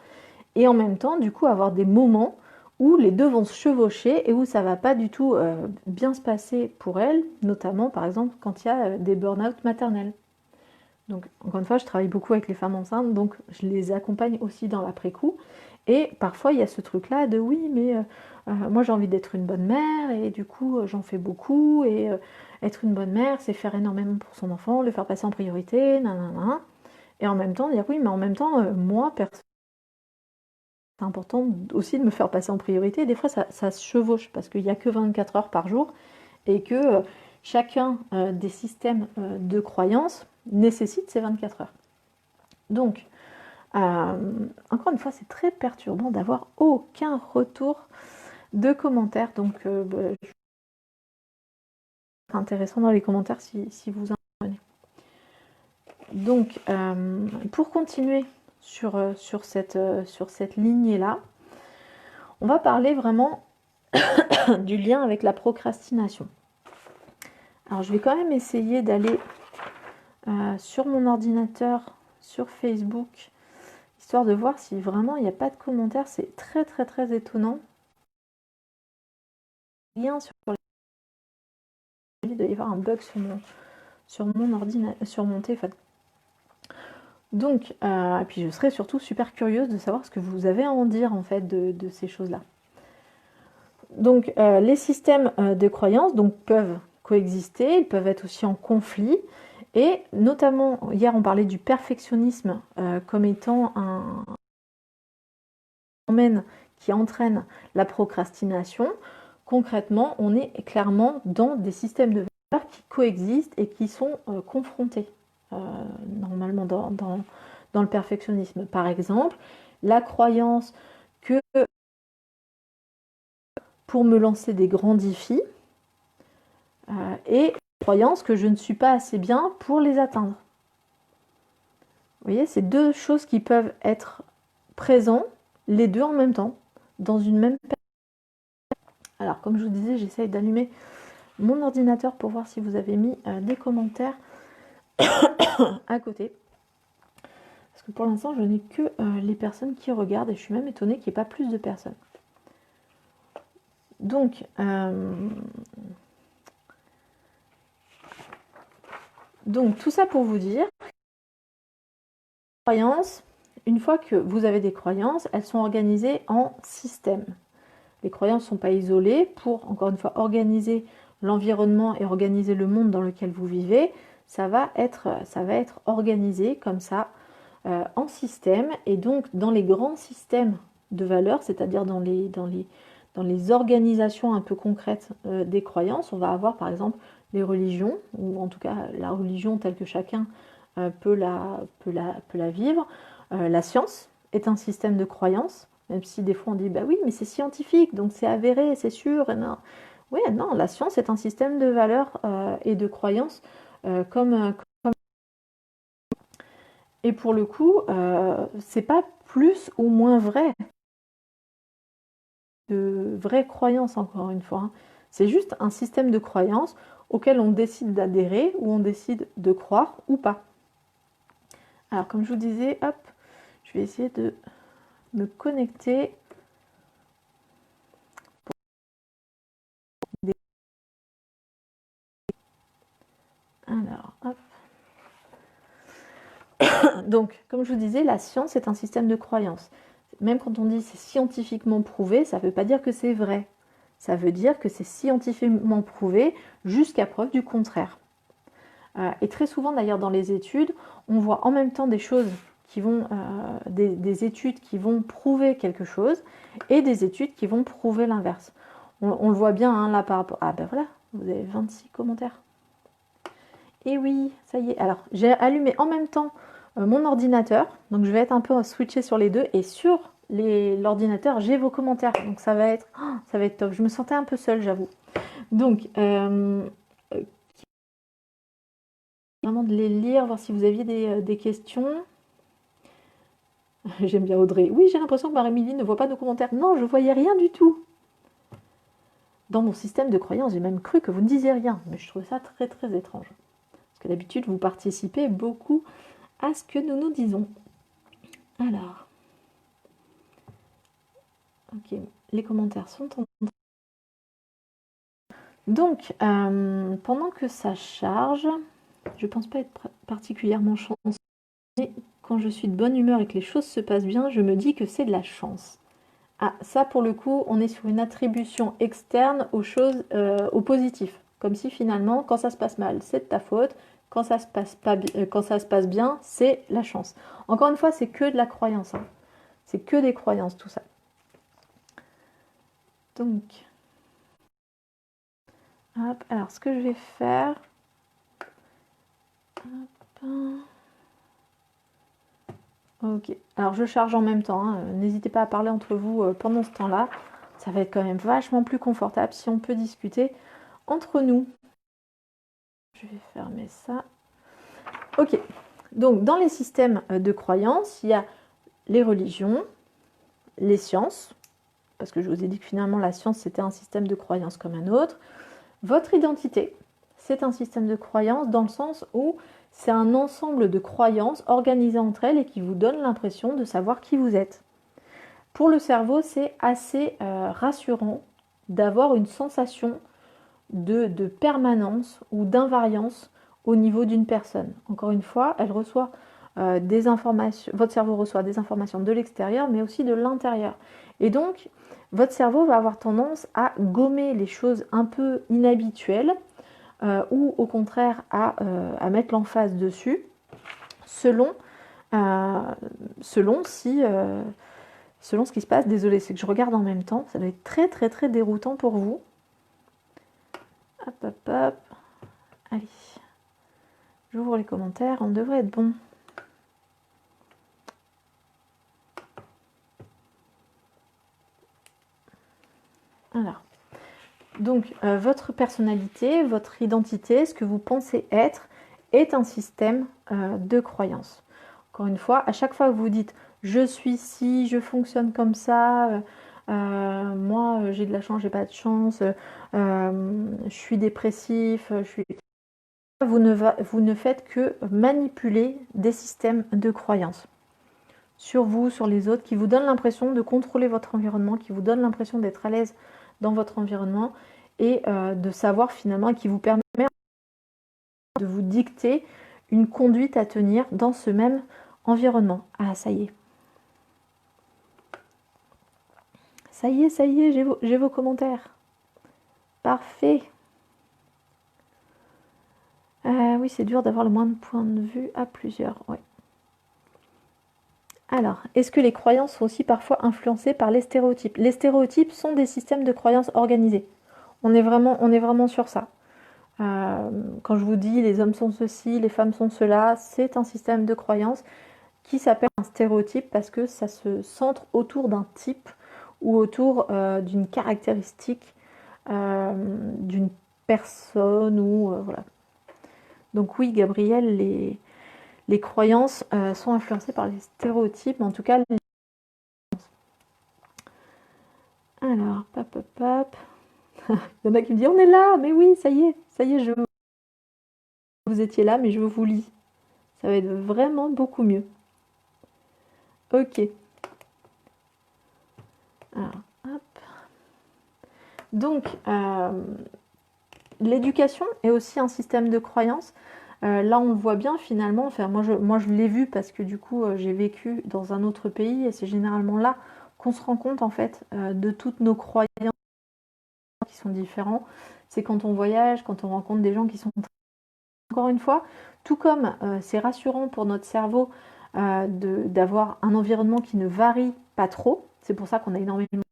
[SPEAKER 1] et en même temps, du coup, avoir des moments où les deux vont se chevaucher et où ça va pas du tout bien se passer pour elle, notamment par exemple quand il y a des burn-out maternels. Donc encore une fois, je travaille beaucoup avec les femmes enceintes, donc je les accompagne aussi dans l'après-coup. Et parfois il y a ce truc-là de oui, mais moi j'ai envie d'être une bonne mère et du coup j'en fais beaucoup et être une bonne mère, c'est faire énormément pour son enfant, le faire passer en priorité, nanana. Et en même temps dire oui, mais en même temps moi personnellement c'est important aussi de me faire passer en priorité. Des fois, ça se chevauche parce qu'il n'y a que 24 heures par jour et que chacun des systèmes de croyance nécessite ces 24 heures. Donc, encore une fois, c'est très perturbant d'avoir aucun retour de commentaires. Donc, c'est intéressant dans les commentaires si vous en prenez. Donc, pour continuer sur cette lignée-là, on va parler vraiment du lien avec la procrastination. Alors je vais quand même essayer d'aller sur mon ordinateur, sur Facebook, histoire de voir si vraiment il n'y a pas de commentaires. C'est très très très étonnant. Lien sur il doit y avoir un bug sur mon téléphone. Donc, et puis je serais surtout super curieuse de savoir ce que vous avez à en dire en fait de ces choses-là. Donc, les systèmes de croyances donc, peuvent coexister, ils peuvent être aussi en conflit. Et notamment, hier on parlait du perfectionnisme comme étant un phénomène qui entraîne la procrastination. Concrètement, on est clairement dans des systèmes de valeurs qui coexistent et qui sont confrontés normalement dans le perfectionnisme. Par exemple, la croyance que pour me lancer des grands défis et la croyance que je ne suis pas assez bien pour les atteindre. Vous voyez, c'est deux choses qui peuvent être présentes, les deux en même temps, dans une même période. Alors, comme je vous disais, j'essaye d'allumer mon ordinateur pour voir si vous avez mis des commentaires à côté. Parce que pour l'instant, je n'ai que les personnes qui regardent et je suis même étonnée qu'il n'y ait pas plus de personnes. Donc, tout ça pour vous dire, croyances, une fois que vous avez des croyances, elles sont organisées en système. Les croyances ne sont pas isolées pour, encore une fois, organiser l'environnement et organiser le monde dans lequel vous vivez. Ça va être organisé comme ça en système. Et donc, dans les grands systèmes de valeurs, c'est-à-dire dans les organisations un peu concrètes des croyances, on va avoir par exemple les religions, ou en tout cas la religion telle que chacun peut la vivre. La science est un système de croyances, même si des fois on dit bah oui mais c'est scientifique donc c'est avéré, c'est sûr. Et non. Oui, non, la science est un système de valeurs et de croyances comme et pour le coup c'est pas plus ou moins vrai de vraies croyances encore une fois. Hein. C'est juste un système de croyances auquel on décide d'adhérer ou on décide de croire ou pas. Alors comme je vous disais, hop, je vais essayer de me connecter. Alors, hop. Donc, comme je vous disais, la science est un système de croyances. Même quand on dit c'est scientifiquement prouvé, ça ne veut pas dire que c'est vrai. Ça veut dire que c'est scientifiquement prouvé jusqu'à preuve du contraire. Et très souvent, d'ailleurs, dans les études, on voit en même temps des choses qui vont, des études qui vont prouver quelque chose et des études qui vont prouver l'inverse. On le voit bien hein, là par rapport. Ah ben voilà, vous avez 26 commentaires. Et oui, ça y est. Alors, j'ai allumé en même temps mon ordinateur. Donc, je vais être un peu switché sur les deux. Et sur l'ordinateur, j'ai vos commentaires. Donc, ça va être top. Je me sentais un peu seule, j'avoue. Donc, vraiment de les lire, voir si vous aviez des questions. J'aime bien Audrey. Oui, j'ai l'impression que Marie-Émilie ne voit pas nos commentaires. Non, je ne voyais rien du tout. Dans mon système de croyance, j'ai même cru que vous ne disiez rien. Mais je trouvais ça très, très étrange. Parce que d'habitude, vous participez beaucoup à ce que nous nous disons. Alors. Ok, les commentaires sont en train. Donc, pendant que ça charge, je ne pense pas être particulièrement chanceuse. Mais quand je suis de bonne humeur et que les choses se passent bien, je me dis que c'est de la chance. Ah, ça pour le coup, on est sur une attribution externe aux choses, au positif. Comme si finalement, quand ça se passe mal, c'est de ta faute. Quand ça se passe, quand ça se passe bien, c'est la chance. Encore une fois, c'est que de la croyance. Hein. C'est que des croyances, tout ça. Donc, hop, alors ce que je vais faire... Hop. Ok, alors je charge en même temps. Hein. N'hésitez pas à parler entre vous pendant ce temps-là. Ça va être quand même vachement plus confortable si on peut discuter entre nous. Je vais fermer ça. Ok, donc dans les systèmes de croyances, il y a les religions, les sciences, parce que je vous ai dit que finalement la science c'était un système de croyances comme un autre. Votre identité, c'est un système de croyances dans le sens où c'est un ensemble de croyances organisées entre elles et qui vous donne l'impression de savoir qui vous êtes. Pour le cerveau, c'est assez rassurant d'avoir une sensation de permanence ou d'invariance au niveau d'une personne. Encore une fois, elle reçoit des informations, votre cerveau reçoit des informations de l'extérieur, mais aussi de l'intérieur. Et donc, votre cerveau va avoir tendance à gommer les choses un peu inhabituelles ou au contraire à mettre l'emphase dessus, selon, euh, selon si... selon ce qui se passe. Désolée, c'est que je regarde en même temps. Ça doit être très très très déroutant pour vous. Hop, hop, hop. Allez. J'ouvre les commentaires. On devrait être bon. Alors. Donc, votre personnalité, votre identité, ce que vous pensez être, est un système de croyances. Encore une fois, à chaque fois que vous dites « je suis ci, je fonctionne comme ça moi j'ai de la chance, j'ai pas de chance, je suis dépressif, je suis... » vous ne faites que manipuler des systèmes de croyances sur vous, sur les autres, qui vous donnent l'impression de contrôler votre environnement, qui vous donnent l'impression d'être à l'aise dans votre environnement et de savoir finalement, qui vous permet de vous dicter une conduite à tenir dans ce même environnement. Ah, ça y est. Ça y est, j'ai vos commentaires. Parfait. Oui, c'est dur d'avoir le moins de points de vue à plusieurs. Ouais. Alors, est-ce que les croyances sont aussi parfois influencées par les stéréotypes? Les stéréotypes sont des systèmes de croyances organisés. On est vraiment sur ça. Quand je vous dis les hommes sont ceci, les femmes sont cela, c'est un système de croyances qui s'appelle un stéréotype parce que ça se centre autour d'un type ou autour d'une caractéristique d'une personne ou voilà. Donc oui, Gabriel, les croyances sont influencées par les stéréotypes, en tout cas. Alors, pop, pop, pop. Il y en a qui me disent on est là, mais oui, ça y est, vous étiez là, mais je vous lis. Ça va être vraiment beaucoup mieux. Ok. Alors, hop. Donc, l'éducation est aussi un système de croyance. Là, on le voit bien finalement. Enfin, moi, je l'ai vu parce que du coup, j'ai vécu dans un autre pays et c'est généralement là qu'on se rend compte en fait de toutes nos croyances qui sont différentes. C'est quand on voyage, quand on rencontre des gens qui sont... Encore une fois, tout comme c'est rassurant pour notre cerveau d'avoir un environnement qui ne varie pas trop, c'est pour ça qu'on a énormément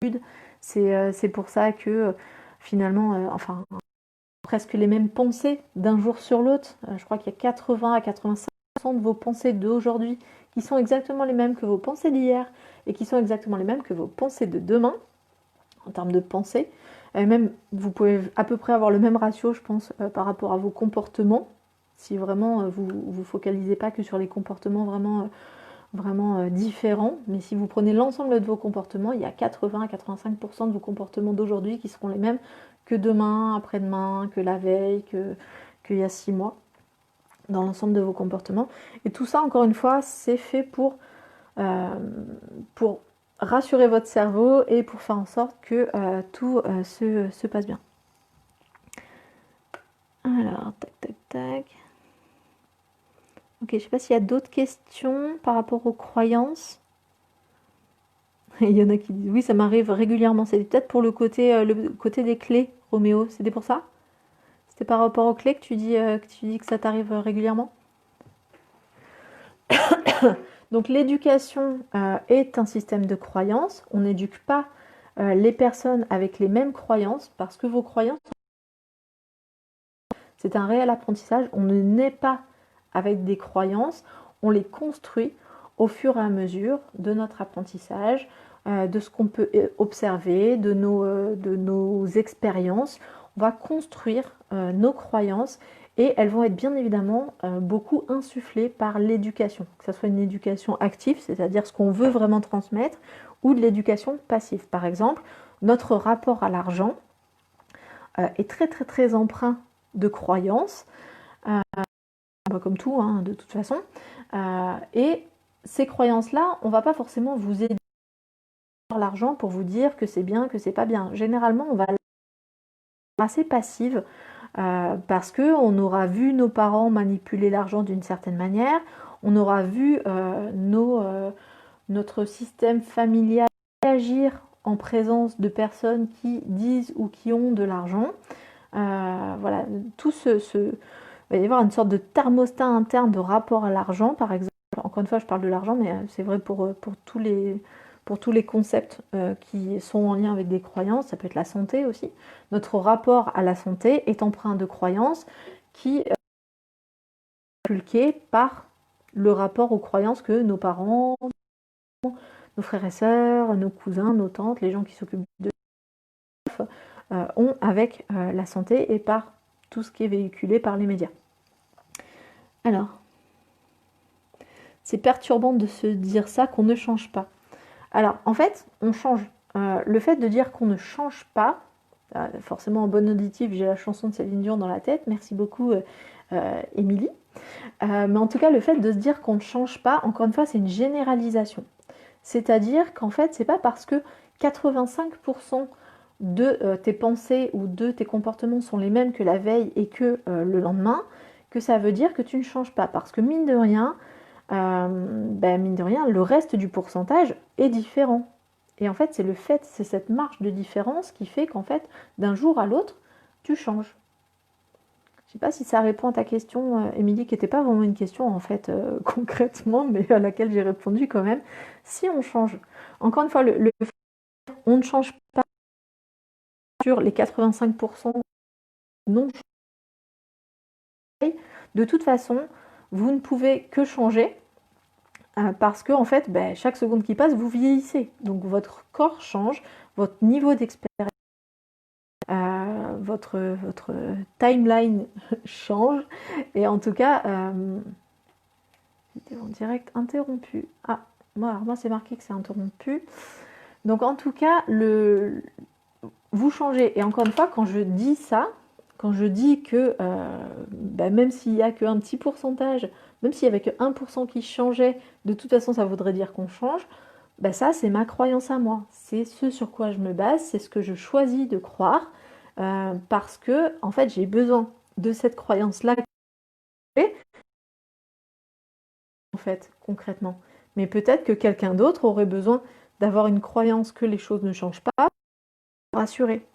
[SPEAKER 1] d'études, c'est pour ça que finalement, enfin, presque les mêmes pensées d'un jour sur l'autre. Je crois qu'il y a 80 à 85% de vos pensées d'aujourd'hui qui sont exactement les mêmes que vos pensées d'hier et qui sont exactement les mêmes que vos pensées de demain en termes de pensée. Et même, vous pouvez à peu près avoir le même ratio, je pense, par rapport à vos comportements. Si vraiment vous vous focalisez pas que sur les comportements vraiment différents, mais si vous prenez l'ensemble de vos comportements, il y a 80 à 85% de vos comportements d'aujourd'hui qui seront les mêmes que demain, après-demain, que la veille, qu'il y a 6 mois, dans l'ensemble de vos comportements. Et tout ça, encore une fois, c'est fait pour rassurer votre cerveau et pour faire en sorte que tout se passe bien. Alors, tac, tac, tac. Ok, je ne sais pas s'il y a d'autres questions par rapport aux croyances. Il y en a qui disent oui, ça m'arrive régulièrement. C'est peut-être pour le côté des clés, Roméo. C'était pour ça? C'était par rapport aux clés que tu dis que ça t'arrive régulièrement? Donc l'éducation est un système de croyances. On n'éduque pas les personnes avec les mêmes croyances parce que vos croyances, c'est un réel apprentissage. On ne naît pas avec des croyances, on les construit au fur et à mesure de notre apprentissage, de ce qu'on peut observer, de nos expériences. On va construire nos croyances et elles vont être bien évidemment beaucoup insufflées par l'éducation, que ce soit une éducation active, c'est-à-dire ce qu'on veut vraiment transmettre, ou de l'éducation passive. Par exemple, notre rapport à l'argent est très très très empreint de croyances, comme tout, hein, de toute façon. Et ces croyances-là, on ne va pas forcément vous aider par l'argent pour vous dire que c'est bien, que c'est pas bien. Généralement, on va assez passive parce qu'on aura vu nos parents manipuler l'argent d'une certaine manière, on aura vu notre système familial agir en présence de personnes qui disent ou qui ont de l'argent. Voilà, il va y avoir une sorte de thermostat interne de rapport à l'argent, par exemple. Encore une fois, je parle de l'argent, mais c'est vrai pour tous les concepts qui sont en lien avec des croyances. Ça peut être la santé aussi. Notre rapport à la santé est empreint de croyances qui sont inculquées par le rapport aux croyances que nos parents, nos frères et sœurs, nos cousins, nos tantes, les gens qui s'occupent de ont avec la santé et par tout ce qui est véhiculé par les médias. Alors, c'est perturbant de se dire ça, qu'on ne change pas. Alors, en fait, on change. Le fait de dire qu'on ne change pas, forcément en bonne auditive, j'ai la chanson de Céline Dion dans la tête, merci beaucoup Émilie. Mais en tout cas, le fait de se dire qu'on ne change pas, encore une fois, c'est une généralisation. C'est-à-dire qu'en fait, c'est pas parce que 85% de tes pensées ou de tes comportements sont les mêmes que la veille et que le lendemain, que ça veut dire que tu ne changes pas. Parce que mine de rien, le reste du pourcentage est différent. Et en fait, c'est cette marge de différence qui fait qu'en fait, d'un jour à l'autre, tu changes. Je ne sais pas si ça répond à ta question, Émilie, qui n'était pas vraiment une question en fait concrètement, mais à laquelle j'ai répondu quand même. Si on change, encore une fois, on ne change pas sur les 85% non. De toute façon, vous ne pouvez que changer parce que en fait, chaque seconde qui passe, vous vieillissez. Donc votre corps change, votre niveau d'expérience, votre timeline change. Et en tout cas, vidéo en direct interrompu. Ah, moi c'est marqué que c'est interrompu. Donc en tout cas, vous changez. Et encore une fois, quand je dis ça, quand je dis que même s'il n'y a qu'un petit pourcentage, même s'il n'y avait que 1% qui changeait, de toute façon ça voudrait dire qu'on change, ça c'est ma croyance à moi. C'est ce sur quoi je me base, c'est ce que je choisis de croire, parce que en fait j'ai besoin de cette croyance-là, en fait, concrètement. Mais peut-être que quelqu'un d'autre aurait besoin d'avoir une croyance que les choses ne changent pas, pour rassurer.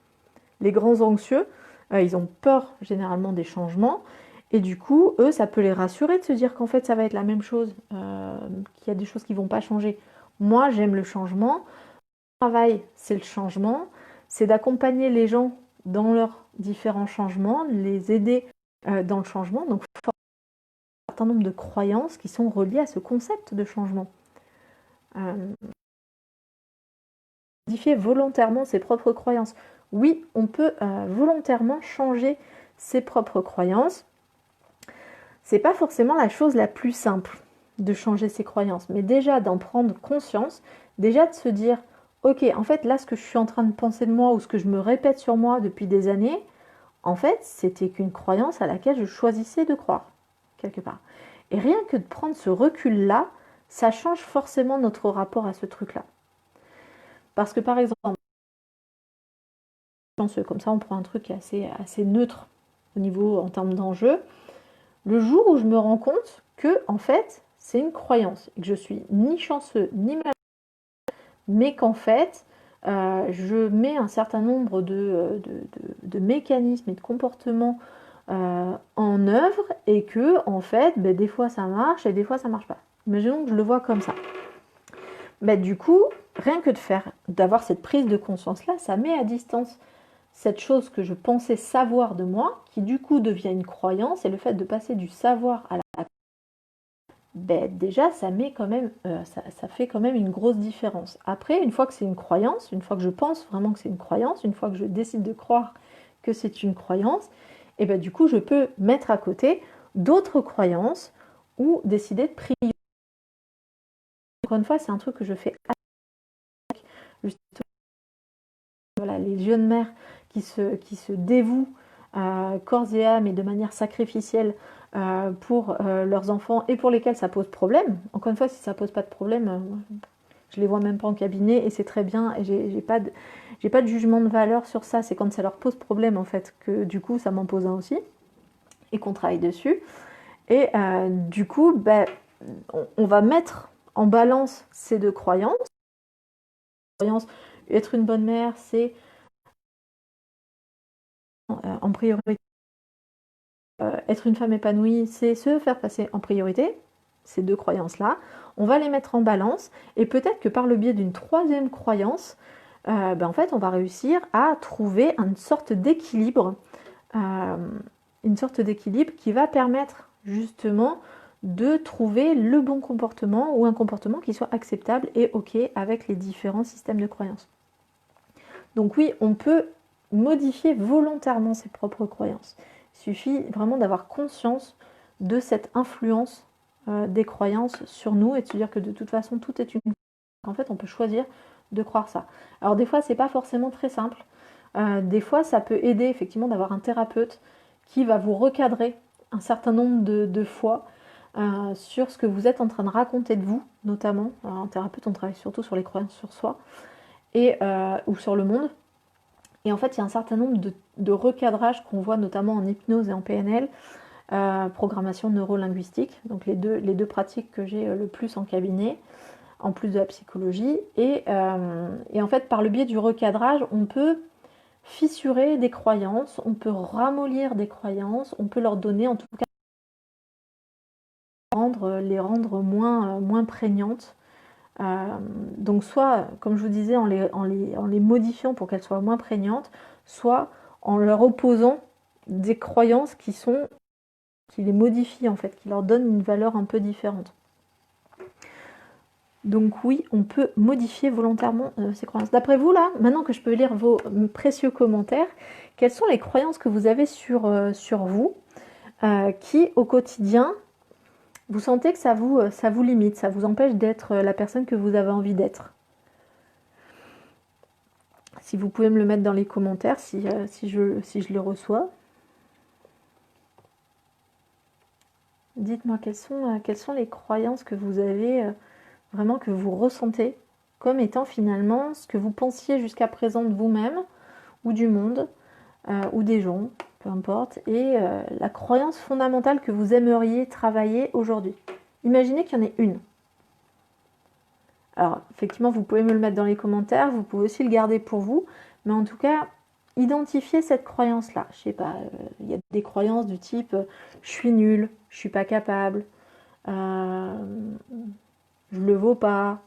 [SPEAKER 1] Les grands anxieux, ils ont peur généralement des changements. Et du coup, eux, ça peut les rassurer de se dire qu'en fait, ça va être la même chose, qu'il y a des choses qui ne vont pas changer. Moi, j'aime le changement. Mon travail, c'est le changement. C'est d'accompagner les gens dans leurs différents changements, les aider dans le changement. Donc, il faut un certain nombre de croyances qui sont reliées à ce concept de changement. Modifier volontairement ses propres croyances. Oui, on peut volontairement changer ses propres croyances. C'est pas forcément la chose la plus simple de changer ses croyances, mais déjà d'en prendre conscience, déjà de se dire ok, en fait là ce que je suis en train de penser de moi ou ce que je me répète sur moi depuis des années, en fait c'était qu'une croyance à laquelle je choisissais de croire, quelque part. Et rien que de prendre ce recul-là, ça change forcément notre rapport à ce truc-là. Parce que par exemple, comme ça on prend un truc assez neutre au niveau en termes d'enjeu, le jour où je me rends compte que en fait c'est une croyance et que je suis ni chanceux ni malheureux, mais qu'en fait je mets un certain nombre de mécanismes et de comportements en œuvre et que en fait des fois ça marche et des fois ça marche pas. Imaginons que je le vois comme ça. Du coup, rien que d'avoir cette prise de conscience là, ça met à distance cette chose que je pensais savoir de moi, qui du coup devient une croyance, et le fait de passer du savoir à la déjà ça met quand même, ça fait quand même une grosse différence. Après, une fois que c'est une croyance, une fois que je pense vraiment que c'est une croyance, une fois que je décide de croire que c'est une croyance, et du coup je peux mettre à côté d'autres croyances ou décider de prier. Encore une fois, c'est un truc que je fais avec voilà, les jeunes mères qui se dévouent corps et âme et de manière sacrificielle pour leurs enfants et pour lesquels ça pose problème. Encore une fois, si ça pose pas de problème, je les vois même pas en cabinet et c'est très bien et J'ai pas de jugement de valeur sur ça, c'est quand ça leur pose problème en fait que du coup ça m'en pose un aussi et qu'on travaille dessus. Et du coup, ben, on va mettre en balance ces deux croyances. Être une bonne mère, c'est en priorité. Être une femme épanouie, c'est se faire passer en priorité. Ces deux croyances-là, on va les mettre en balance et peut-être que par le biais d'une troisième croyance, ben en fait, on va réussir à trouver euh, une sorte d'équilibre qui va permettre justement de trouver le bon comportement ou un comportement qui soit acceptable et ok avec les différents systèmes de croyances. Donc oui, on peut modifier volontairement ses propres croyances. Il suffit vraiment d'avoir conscience de cette influence des croyances sur nous et de se dire que de toute façon tout est une... En fait, on peut choisir de croire ça. Alors des fois, c'est pas forcément très simple. Des fois, ça peut aider effectivement d'avoir un thérapeute qui va vous recadrer un certain nombre de fois sur ce que vous êtes en train de raconter de vous, notamment. Alors, en thérapeute, on travaille surtout sur les croyances sur soi et, ou sur le monde. Et en fait, il y a un certain nombre de recadrages qu'on voit notamment en hypnose et en PNL, programmation neurolinguistique, donc les deux pratiques que j'ai le plus en cabinet, en plus de la psychologie. Et en fait, par le biais du recadrage, on peut fissurer des croyances, on peut ramollir des croyances, on peut leur donner en tout cas les rendre moins prégnantes. Donc soit, comme je vous disais, en les modifiant pour qu'elles soient moins prégnantes, soit en leur opposant des croyances qui les modifient en fait, qui leur donnent une valeur un peu différente. Donc oui, on peut modifier volontairement ces croyances. D'après vous, là, maintenant que je peux lire vos précieux commentaires, quelles sont les croyances que vous avez sur vous qui, au quotidien, vous sentez que ça vous limite, ça vous empêche d'être la personne que vous avez envie d'être? Si vous pouvez me le mettre dans les commentaires, si je le reçois. Dites-moi quelles sont les croyances que vous avez, vraiment que vous ressentez comme étant finalement ce que vous pensiez jusqu'à présent de vous-même ou du monde ou des gens, peu importe, et la croyance fondamentale que vous aimeriez travailler aujourd'hui. Imaginez qu'il y en ait une. Alors, effectivement, vous pouvez me le mettre dans les commentaires, vous pouvez aussi le garder pour vous, mais en tout cas, identifiez cette croyance-là. Je sais pas, il y a des croyances du type je suis nulle, je suis pas capable, je le vaux pas,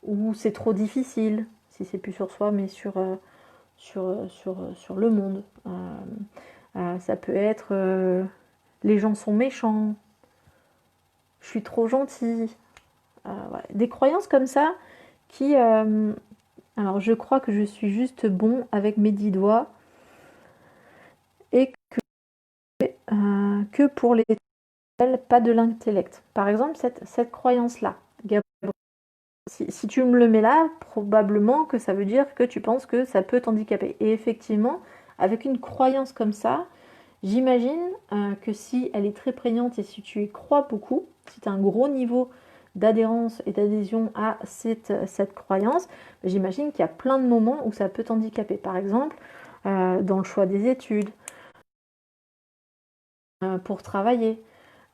[SPEAKER 1] ou c'est trop difficile, si c'est plus sur soi, mais sur le monde. Ça peut être les gens sont méchants, je suis trop gentil. Voilà. Des croyances comme ça qui... alors je crois que je suis juste bon avec mes 10 doigts et que pour les pas de l'intellect. Par exemple, cette croyance-là, si tu me le mets là, probablement que ça veut dire que tu penses que ça peut t'handicaper. Et effectivement, avec une croyance comme ça, j'imagine que si elle est très prégnante et si tu y crois beaucoup, si tu as un gros niveau d'adhérence et d'adhésion à cette croyance, j'imagine qu'il y a plein de moments où ça peut t'handicaper. Par exemple, dans le choix des études, pour travailler,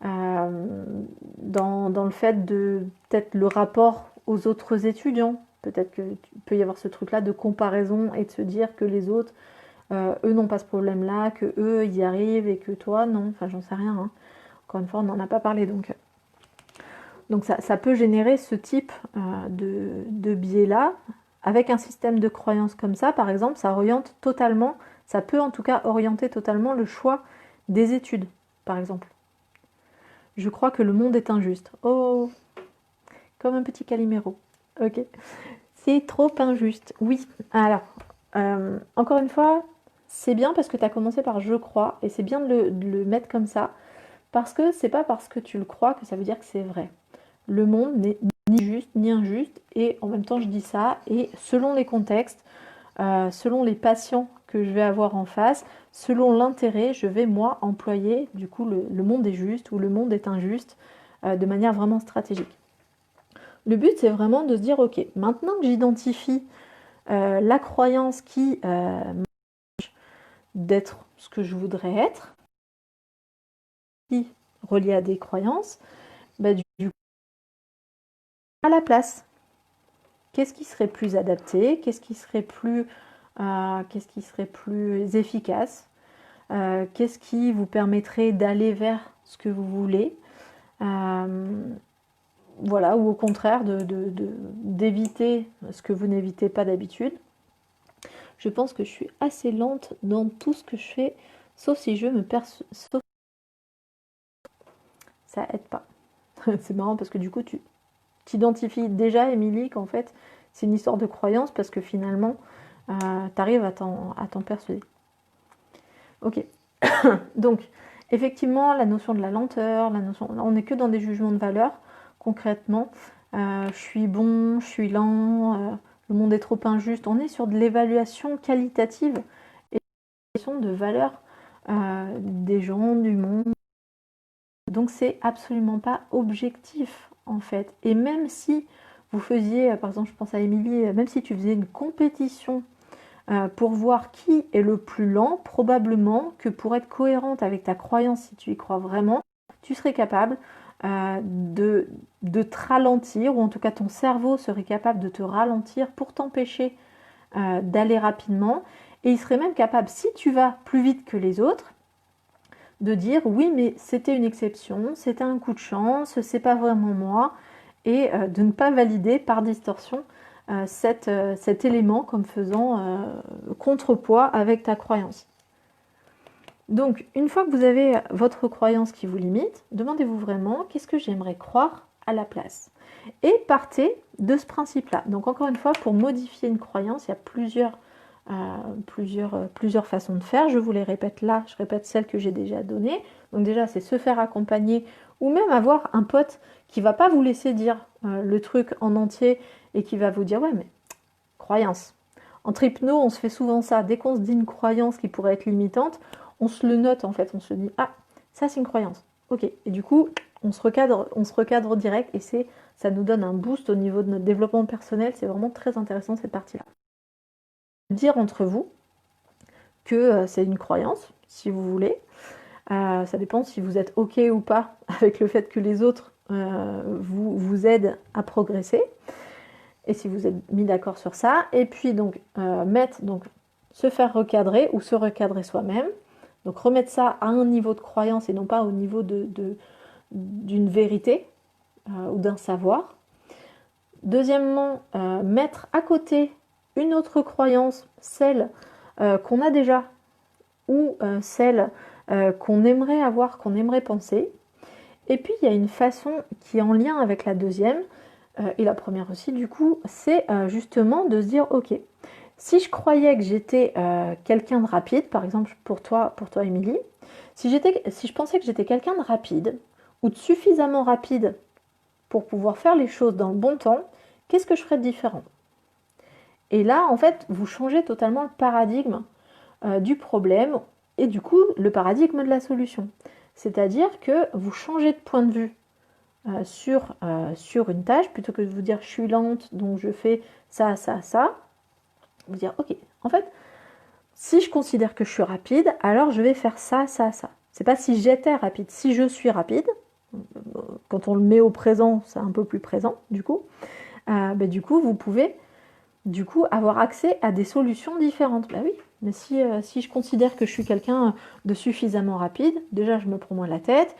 [SPEAKER 1] dans le fait de peut-être le rapport aux autres étudiants. Peut-être qu'il peut y avoir ce truc-là de comparaison et de se dire que les autres, eux n'ont pas ce problème-là, que eux y arrivent et que toi non. Enfin, j'en sais rien. Hein. Encore une fois, on n'en a pas parlé. Donc ça peut générer ce type de biais-là. Avec un système de croyance comme ça, par exemple, ça oriente totalement, ça peut en tout cas orienter totalement le choix des études, par exemple. Je crois que le monde est injuste. Oh, comme un petit Calimero. Ok. C'est trop injuste. Oui. Alors, encore une fois, c'est bien parce que tu as commencé par je crois, et c'est bien de le mettre comme ça, parce que c'est pas parce que tu le crois que ça veut dire que c'est vrai. Le monde n'est ni juste ni injuste, et en même temps je dis ça, et selon les contextes, selon les patients que je vais avoir en face, selon l'intérêt, je vais moi employer du coup le monde est juste ou le monde est injuste de manière vraiment stratégique. Le but c'est vraiment de se dire ok, maintenant que j'identifie la croyance qui d'être ce que je voudrais être, qui relié à des croyances, bah, du coup, à la place. Qu'est-ce qui serait plus adapté? Qu'est-ce qui serait plus efficace? Qu'est-ce qui vous permettrait d'aller vers ce que vous voulez? Voilà, ou au contraire d'éviter ce que vous n'évitez pas d'habitude. Je pense que je suis assez lente dans tout ce que je fais, sauf si je me perçois. Ça aide pas. C'est marrant parce que du coup, tu t'identifies déjà, Émilie, qu'en fait, c'est une histoire de croyance parce que finalement, tu arrives à t'en persuader. Ok. Donc, effectivement, la notion de la lenteur, on n'est que dans des jugements de valeur, concrètement. Je suis bon, je suis lent, le monde est trop injuste. On est sur de l'évaluation qualitative et de valeur des gens, du monde. Donc, c'est absolument pas objectif, en fait. Et même si vous faisiez, par exemple, je pense à Émilie, même si tu faisais une compétition pour voir qui est le plus lent, probablement que pour être cohérente avec ta croyance, si tu y crois vraiment, tu serais capable de te ralentir, ou en tout cas ton cerveau serait capable de te ralentir pour t'empêcher d'aller rapidement. Et il serait même capable, si tu vas plus vite que les autres, de dire oui, mais c'était une exception, c'était un coup de chance, c'est pas vraiment moi, et de ne pas valider par distorsion cet élément comme faisant contrepoids avec ta croyance. Donc, une fois que vous avez votre croyance qui vous limite, demandez-vous vraiment qu'est-ce que j'aimerais croire à la place. Et partez de ce principe-là. Donc, encore une fois, pour modifier une croyance, il y a plusieurs façons de faire. Je vous les répète là, je répète celles que j'ai déjà données. Donc déjà, c'est se faire accompagner ou même avoir un pote qui va pas vous laisser dire le truc en entier et qui va vous dire ouais mais croyance. Entre hypno, on se fait souvent ça. Dès qu'on se dit une croyance qui pourrait être limitante, on se le note en fait. On se dit ah ça c'est une croyance. Ok. Et du coup, on se recadre direct et ça nous donne un boost au niveau de notre développement personnel. C'est vraiment très intéressant cette partie-là. Dire entre vous que c'est une croyance, si vous voulez. Ça dépend si vous êtes OK ou pas avec le fait que les autres vous aident à progresser. Et si vous êtes mis d'accord sur ça. Et puis donc, se faire recadrer ou se recadrer soi-même. Donc remettre ça à un niveau de croyance et non pas au niveau d'une vérité ou d'un savoir. Deuxièmement, mettre à côté une autre croyance, celle qu'on a déjà ou celle qu'on aimerait avoir, qu'on aimerait penser. Et puis il y a une façon qui est en lien avec la deuxième et la première aussi du coup, c'est justement de se dire ok, si je croyais que j'étais quelqu'un de rapide, par exemple pour toi Émilie, si je pensais que j'étais quelqu'un de rapide ou de suffisamment rapide pour pouvoir faire les choses dans le bon temps, qu'est-ce que je ferais de différent? Et là, en fait, vous changez totalement le paradigme du problème et du coup le paradigme de la solution. C'est-à-dire que vous changez de point de vue sur une tâche, plutôt que de vous dire je suis lente, donc je fais ça, ça, ça, vous dire ok, en fait, si je considère que je suis rapide, alors je vais faire ça, ça, ça. C'est pas si j'étais rapide, si je suis rapide, quand on le met au présent, c'est un peu plus présent du coup, du coup vous pouvez avoir accès à des solutions différentes. Bah oui, mais si je considère que je suis quelqu'un de suffisamment rapide, déjà je me prends moins la tête,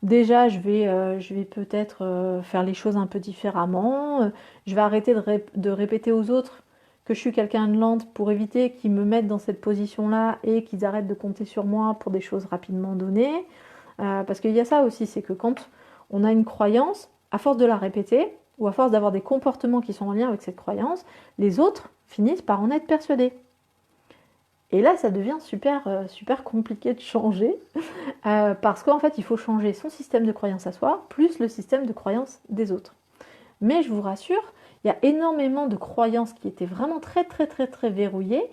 [SPEAKER 1] déjà je vais peut-être faire les choses un peu différemment, je vais arrêter de répéter aux autres que je suis quelqu'un de lente pour éviter qu'ils me mettent dans cette position-là et qu'ils arrêtent de compter sur moi pour des choses rapidement données. Parce qu'il y a ça aussi, c'est que quand on a une croyance, à force de la répéter, ou à force d'avoir des comportements qui sont en lien avec cette croyance, les autres finissent par en être persuadés. Et là, ça devient super compliqué de changer, parce qu'en fait, il faut changer son système de croyance à soi, plus le système de croyance des autres. Mais je vous rassure, il y a énormément de croyances qui étaient vraiment très verrouillées,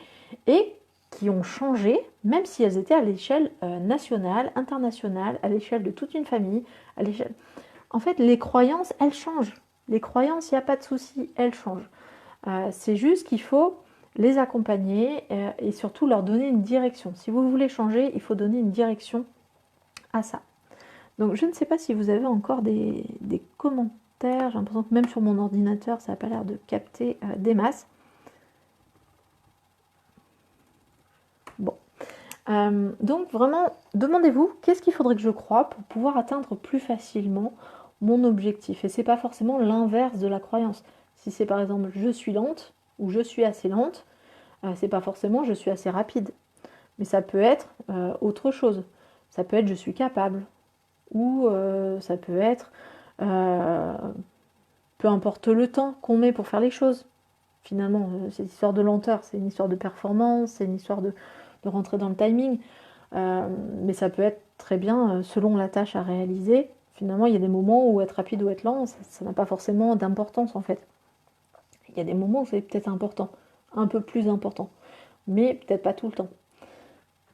[SPEAKER 1] et qui ont changé, même si elles étaient à l'échelle nationale, internationale, à l'échelle de toute une famille, à l'échelle... En fait, les croyances, elles changent. Les croyances, il n'y a pas de souci, elles changent. C'est juste qu'il faut les accompagner et surtout leur donner une direction. Si vous voulez changer, il faut donner une direction à ça. Donc je ne sais pas si vous avez encore des commentaires. J'ai l'impression que même sur mon ordinateur, ça n'a pas l'air de capter des masses. Bon. Donc vraiment, demandez-vous, qu'est-ce qu'il faudrait que je croie pour pouvoir atteindre plus facilement mon objectif? Et c'est pas forcément l'inverse de la croyance. Si c'est par exemple je suis lente ou je suis assez lente, c'est pas forcément je suis assez rapide. Mais ça peut être autre chose. Ça peut être je suis capable. Ou ça peut être peu importe le temps qu'on met pour faire les choses. Finalement, c'est une histoire de lenteur, c'est une histoire de performance, c'est une histoire de rentrer dans le timing. Mais ça peut être très bien selon la tâche à réaliser. Finalement, il y a des moments où être rapide ou être lent, ça n'a pas forcément d'importance en fait. Il y a des moments où c'est peut-être important, un peu plus important, mais peut-être pas tout le temps.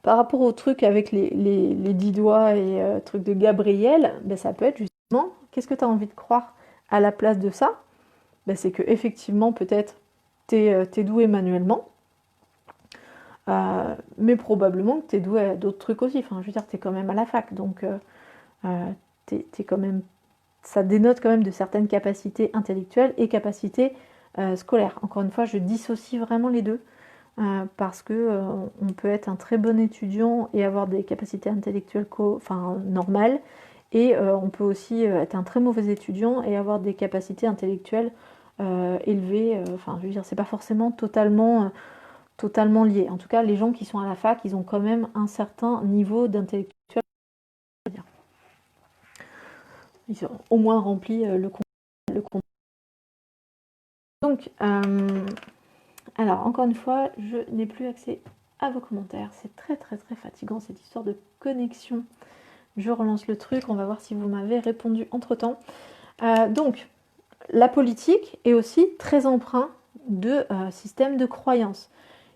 [SPEAKER 1] Par rapport au truc avec les 10 doigts et truc de Gabriel, ben, ça peut être justement, qu'est-ce que tu as envie de croire à la place de ça? Ben, c'est que effectivement peut-être t'es doué manuellement, mais probablement que t'es doué à d'autres trucs aussi. Enfin, je veux dire, t'es quand même à la fac, donc t'es quand même, ça dénote quand même de certaines capacités intellectuelles et capacités scolaires. Encore une fois, je dissocie vraiment les deux. Parce que on peut être un très bon étudiant et avoir des capacités intellectuelles normales, et on peut aussi être un très mauvais étudiant et avoir des capacités intellectuelles élevées. Enfin, je veux dire, c'est pas forcément totalement lié. En tout cas, les gens qui sont à la fac, ils ont quand même un certain niveau d'intellectuel. Ils ont au moins rempli le concours. Donc, alors, encore une fois, je n'ai plus accès à vos commentaires. C'est très très très fatigant cette histoire de connexion. Je relance le truc, on va voir si vous m'avez répondu entre-temps. Donc, la politique est aussi très empreinte de systèmes de croyances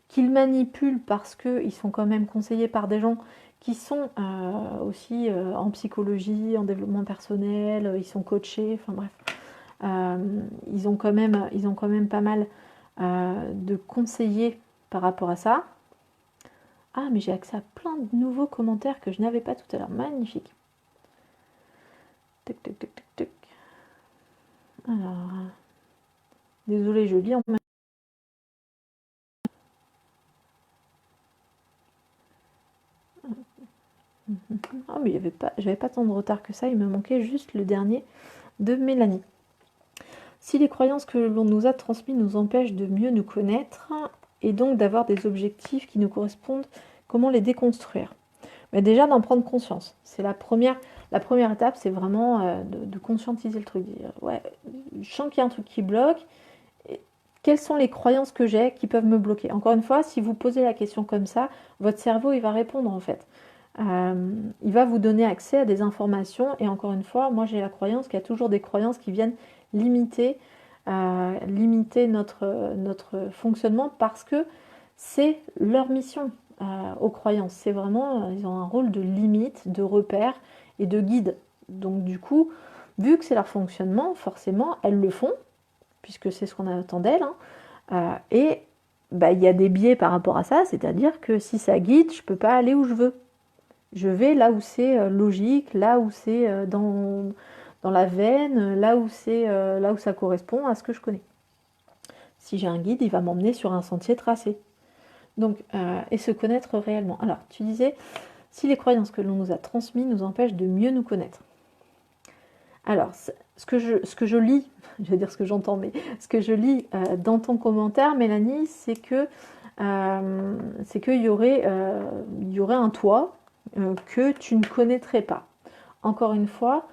[SPEAKER 1] qu'ils manipulent parce qu'ils sont quand même conseillés par des gens qui sont aussi en psychologie, en développement personnel, ils sont coachés, enfin bref. Ils ont quand même pas mal de conseillers par rapport à ça. Ah, mais j'ai accès à plein de nouveaux commentaires que je n'avais pas tout à l'heure. Magnifique. Tac, tac, tac, tac, tac. Alors, désolé, je lis en même temps. Ah, mais j'avais pas tant de retard que ça, il me manquait juste le dernier de Mélanie. Si les croyances que l'on nous a transmises nous empêchent de mieux nous connaître et donc d'avoir des objectifs qui nous correspondent, comment les déconstruire? Mais déjà d'en prendre conscience. C'est la première étape, c'est vraiment de conscientiser le truc. Dire, ouais, je sens qu'il y a un truc qui bloque. Quelles sont les croyances que j'ai qui peuvent me bloquer? Encore une fois, si vous posez la question comme ça, votre cerveau, il va répondre en fait. Il va vous donner accès à des informations. Et encore une fois, moi j'ai la croyance qu'il y a toujours des croyances qui viennent limiter notre fonctionnement parce que c'est leur mission aux croyances. C'est vraiment, ils ont un rôle de limite, de repère et de guide. Donc du coup, vu que c'est leur fonctionnement, forcément, elles le font, puisque c'est ce qu'on attend d'elles. Et bah, y a des biais par rapport à ça, c'est-à-dire que si ça guide, je ne peux pas aller où je veux. Je vais là où c'est logique, là où c'est dans la veine, là où ça correspond à ce que je connais. Si j'ai un guide, il va m'emmener sur un sentier tracé. Donc, et se connaître réellement. Alors, tu disais, si les croyances que l'on nous a transmises nous empêchent de mieux nous connaître. Alors, ce que je lis, je vais dire ce que j'entends, mais ce que je lis dans ton commentaire, Mélanie, c'est qu'il y aurait un toi que tu ne connaîtrais pas. Encore une fois,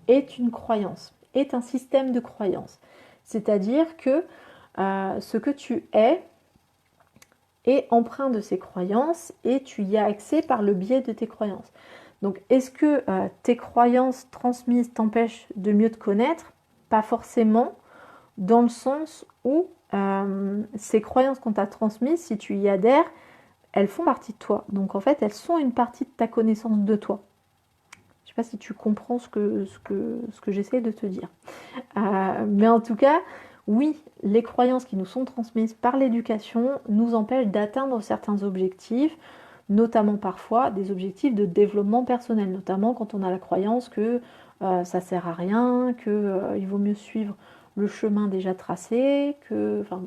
[SPEAKER 1] est une croyance, est un système de croyance. C'est-à-dire que ce que tu es empreint de ces croyances et tu y as accès par le biais de tes croyances. Donc, est-ce que tes croyances transmises t'empêchent de mieux te connaître? Pas forcément, dans le sens où ces croyances qu'on t'a transmises, si tu y adhères, elles font partie de toi. Donc, en fait, elles sont une partie de ta connaissance de toi. Je ne sais pas si tu comprends ce que j'essaie de te dire. Mais en tout cas, oui, les croyances qui nous sont transmises par l'éducation nous empêchent d'atteindre certains objectifs, notamment parfois des objectifs de développement personnel, notamment quand on a la croyance que ça sert à rien, qu'il vaut mieux suivre le chemin déjà tracé, enfin,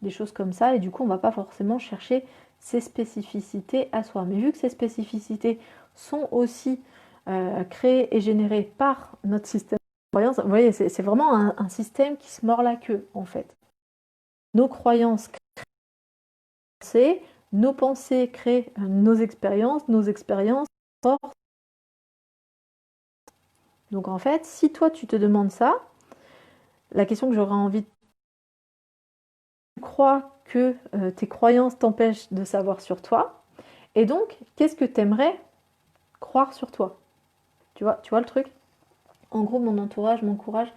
[SPEAKER 1] des choses comme ça, et du coup on ne va pas forcément chercher ces spécificités à soi. Mais vu que ces spécificités sont aussi créées et générées par notre système de croyances, vous voyez, c'est vraiment un système qui se mord la queue en fait. Nos croyances créent nos pensées créent nos expériences forcent. Donc en fait, si toi tu te demandes ça, la question que j'aurais envie de croire que tes croyances t'empêchent de savoir sur toi, et donc qu'est-ce que tu aimerais croire sur toi? Tu vois le truc? En gros, mon entourage m'encourage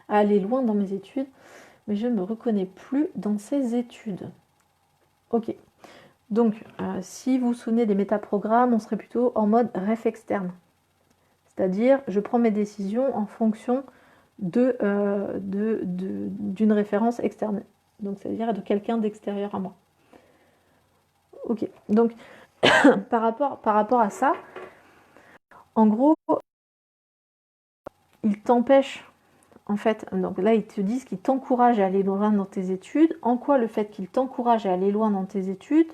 [SPEAKER 1] à aller loin dans mes études, mais je ne me reconnais plus dans ces études. Ok. Donc, si vous vous souvenez des métaprogrammes, on serait plutôt en mode ref externe. C'est-à-dire, je prends mes décisions en fonction d'une référence externe. Donc, c'est-à-dire de quelqu'un d'extérieur à moi. Ok. Donc, par rapport à ça, en gros, il t'empêche, en fait, donc là, ils te disent qu'ils t'encouragent à aller loin dans tes études. En quoi le fait qu'ils t'encouragent à aller loin dans tes études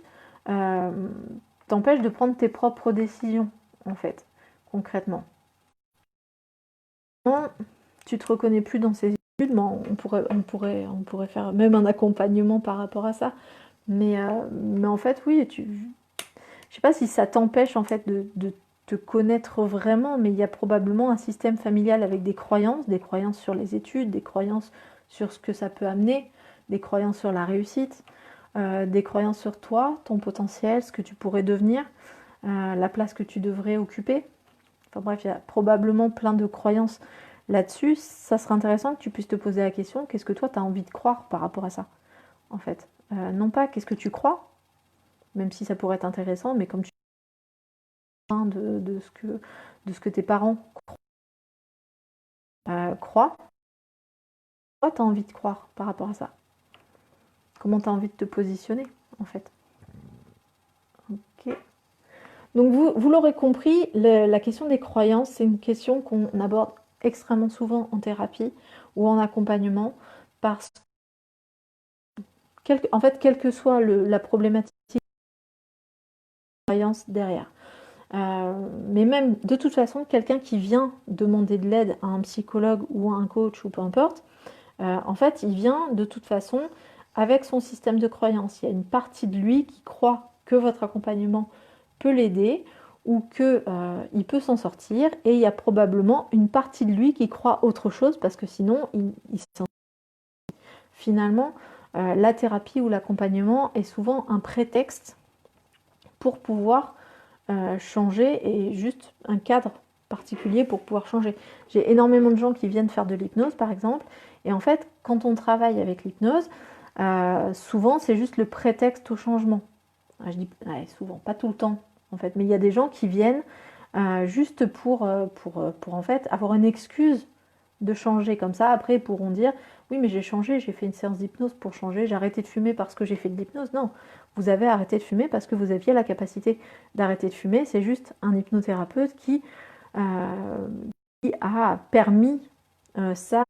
[SPEAKER 1] t'empêche de prendre tes propres décisions, en fait, concrètement. Tu te reconnais plus dans ces études, bon, on pourrait faire même un accompagnement par rapport à ça. Mais en fait, oui, je sais pas si ça t'empêche en fait de te connaître vraiment, mais il y a probablement un système familial avec des croyances sur les études, des croyances sur ce que ça peut amener, des croyances sur la réussite, des croyances sur toi, ton potentiel, ce que tu pourrais devenir, la place que tu devrais occuper. Enfin bref, il y a probablement plein de croyances là-dessus. Ça serait intéressant que tu puisses te poser la question, qu'est-ce que toi tu as envie de croire par rapport à ça, en fait. Non pas qu'est-ce que tu crois, même si ça pourrait être intéressant, mais comme tu de ce que tes parents croient, toi tu as envie de croire par rapport à ça. Comment tu as envie de te positionner, en fait. Ok. Donc vous l'aurez compris, la question des croyances, c'est une question qu'on aborde extrêmement souvent en thérapie ou en accompagnement, parce que, en fait, quelle que soit la problématique de croyance derrière. Mais même, de toute façon, quelqu'un qui vient demander de l'aide à un psychologue ou à un coach ou peu importe, en fait, il vient de toute façon avec son système de croyance. Il y a une partie de lui qui croit que votre accompagnement peut l'aider ou qu'il peut s'en sortir, et il y a probablement une partie de lui qui croit autre chose, parce que sinon, il s'en... Finalement, la thérapie ou l'accompagnement est souvent un prétexte pour pouvoir changer, et juste un cadre particulier pour pouvoir changer. J'ai énormément de gens qui viennent faire de l'hypnose par exemple, et en fait quand on travaille avec l'hypnose, souvent c'est juste le prétexte au changement. Je dis souvent, pas tout le temps en fait, mais il y a des gens qui viennent juste pour en fait avoir une excuse de changer. Comme ça après ils pourront dire oui mais j'ai changé, j'ai fait une séance d'hypnose pour changer, j'ai arrêté de fumer parce que j'ai fait de l'hypnose. Non, vous avez arrêté de fumer parce que vous aviez la capacité d'arrêter de fumer. C'est juste un hypnothérapeute qui a permis ça,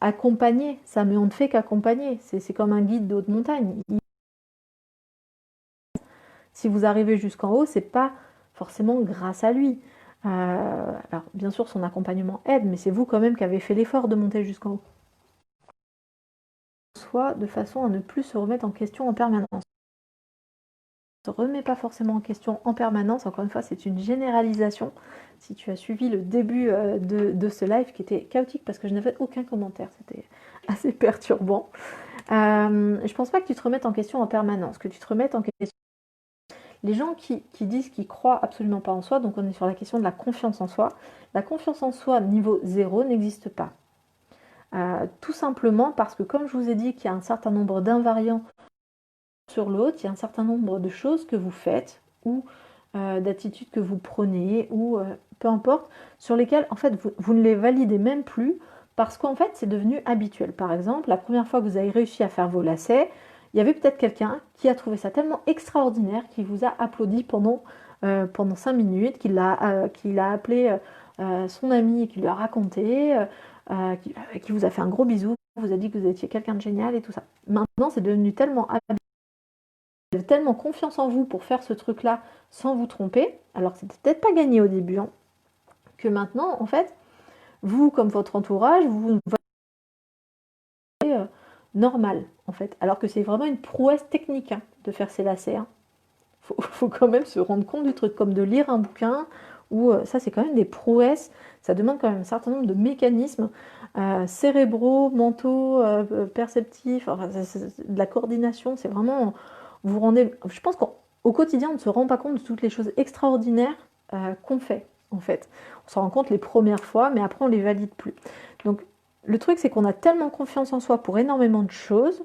[SPEAKER 1] accompagner ça, mais on ne fait qu'accompagner. C'est comme un guide de haute montagne. Si vous arrivez jusqu'en haut, c'est pas forcément grâce à lui. Alors bien sûr son accompagnement aide, mais c'est vous quand même qui avez fait l'effort de monter jusqu'en haut. Soit de façon à ne plus se remettre en question en permanence. Ne se remet pas forcément en question en permanence, encore une fois c'est une généralisation. Si tu as suivi le début de ce live qui était chaotique parce que je n'avais aucun commentaire, c'était assez perturbant. Je pense pas que tu te remettes en question en permanence, que tu te remettes en question. Les gens qui disent qu'ils croient absolument pas en soi, donc on est sur la question de la confiance en soi. La confiance en soi niveau 0 n'existe pas. Tout simplement parce que, comme je vous ai dit qu'il y a un certain nombre d'invariants sur l'autre, il y a un certain nombre de choses que vous faites ou d'attitudes que vous prenez ou peu importe, sur lesquelles en fait vous ne les validez même plus parce qu'en fait, c'est devenu habituel. Par exemple, la première fois que vous avez réussi à faire vos lacets, il y avait peut-être quelqu'un qui a trouvé ça tellement extraordinaire qu'il vous a applaudi pendant 5 minutes, qu'il a appelé son ami et qu'il lui a raconté, qui vous a fait un gros bisou, vous a dit que vous étiez quelqu'un de génial et tout ça. Maintenant, c'est devenu tellement habituel, vous avez tellement confiance en vous pour faire ce truc-là sans vous tromper, alors que c'était peut-être pas gagné au début, hein, que maintenant, en fait, vous, comme votre entourage, vous normal, en fait. Alors que c'est vraiment une prouesse technique, hein, de faire ses lacets. Hein. Faut quand même se rendre compte du truc, comme de lire un bouquin, ou ça, c'est quand même des prouesses. Ça demande quand même un certain nombre de mécanismes cérébraux, mentaux, perceptifs, enfin, de la coordination. C'est vraiment. Vous rendez. Je pense qu'au quotidien, on ne se rend pas compte de toutes les choses extraordinaires qu'on fait, en fait. On s'en rend compte les premières fois, mais après, on les valide plus. Donc, le truc, c'est qu'on a tellement confiance en soi pour énormément de choses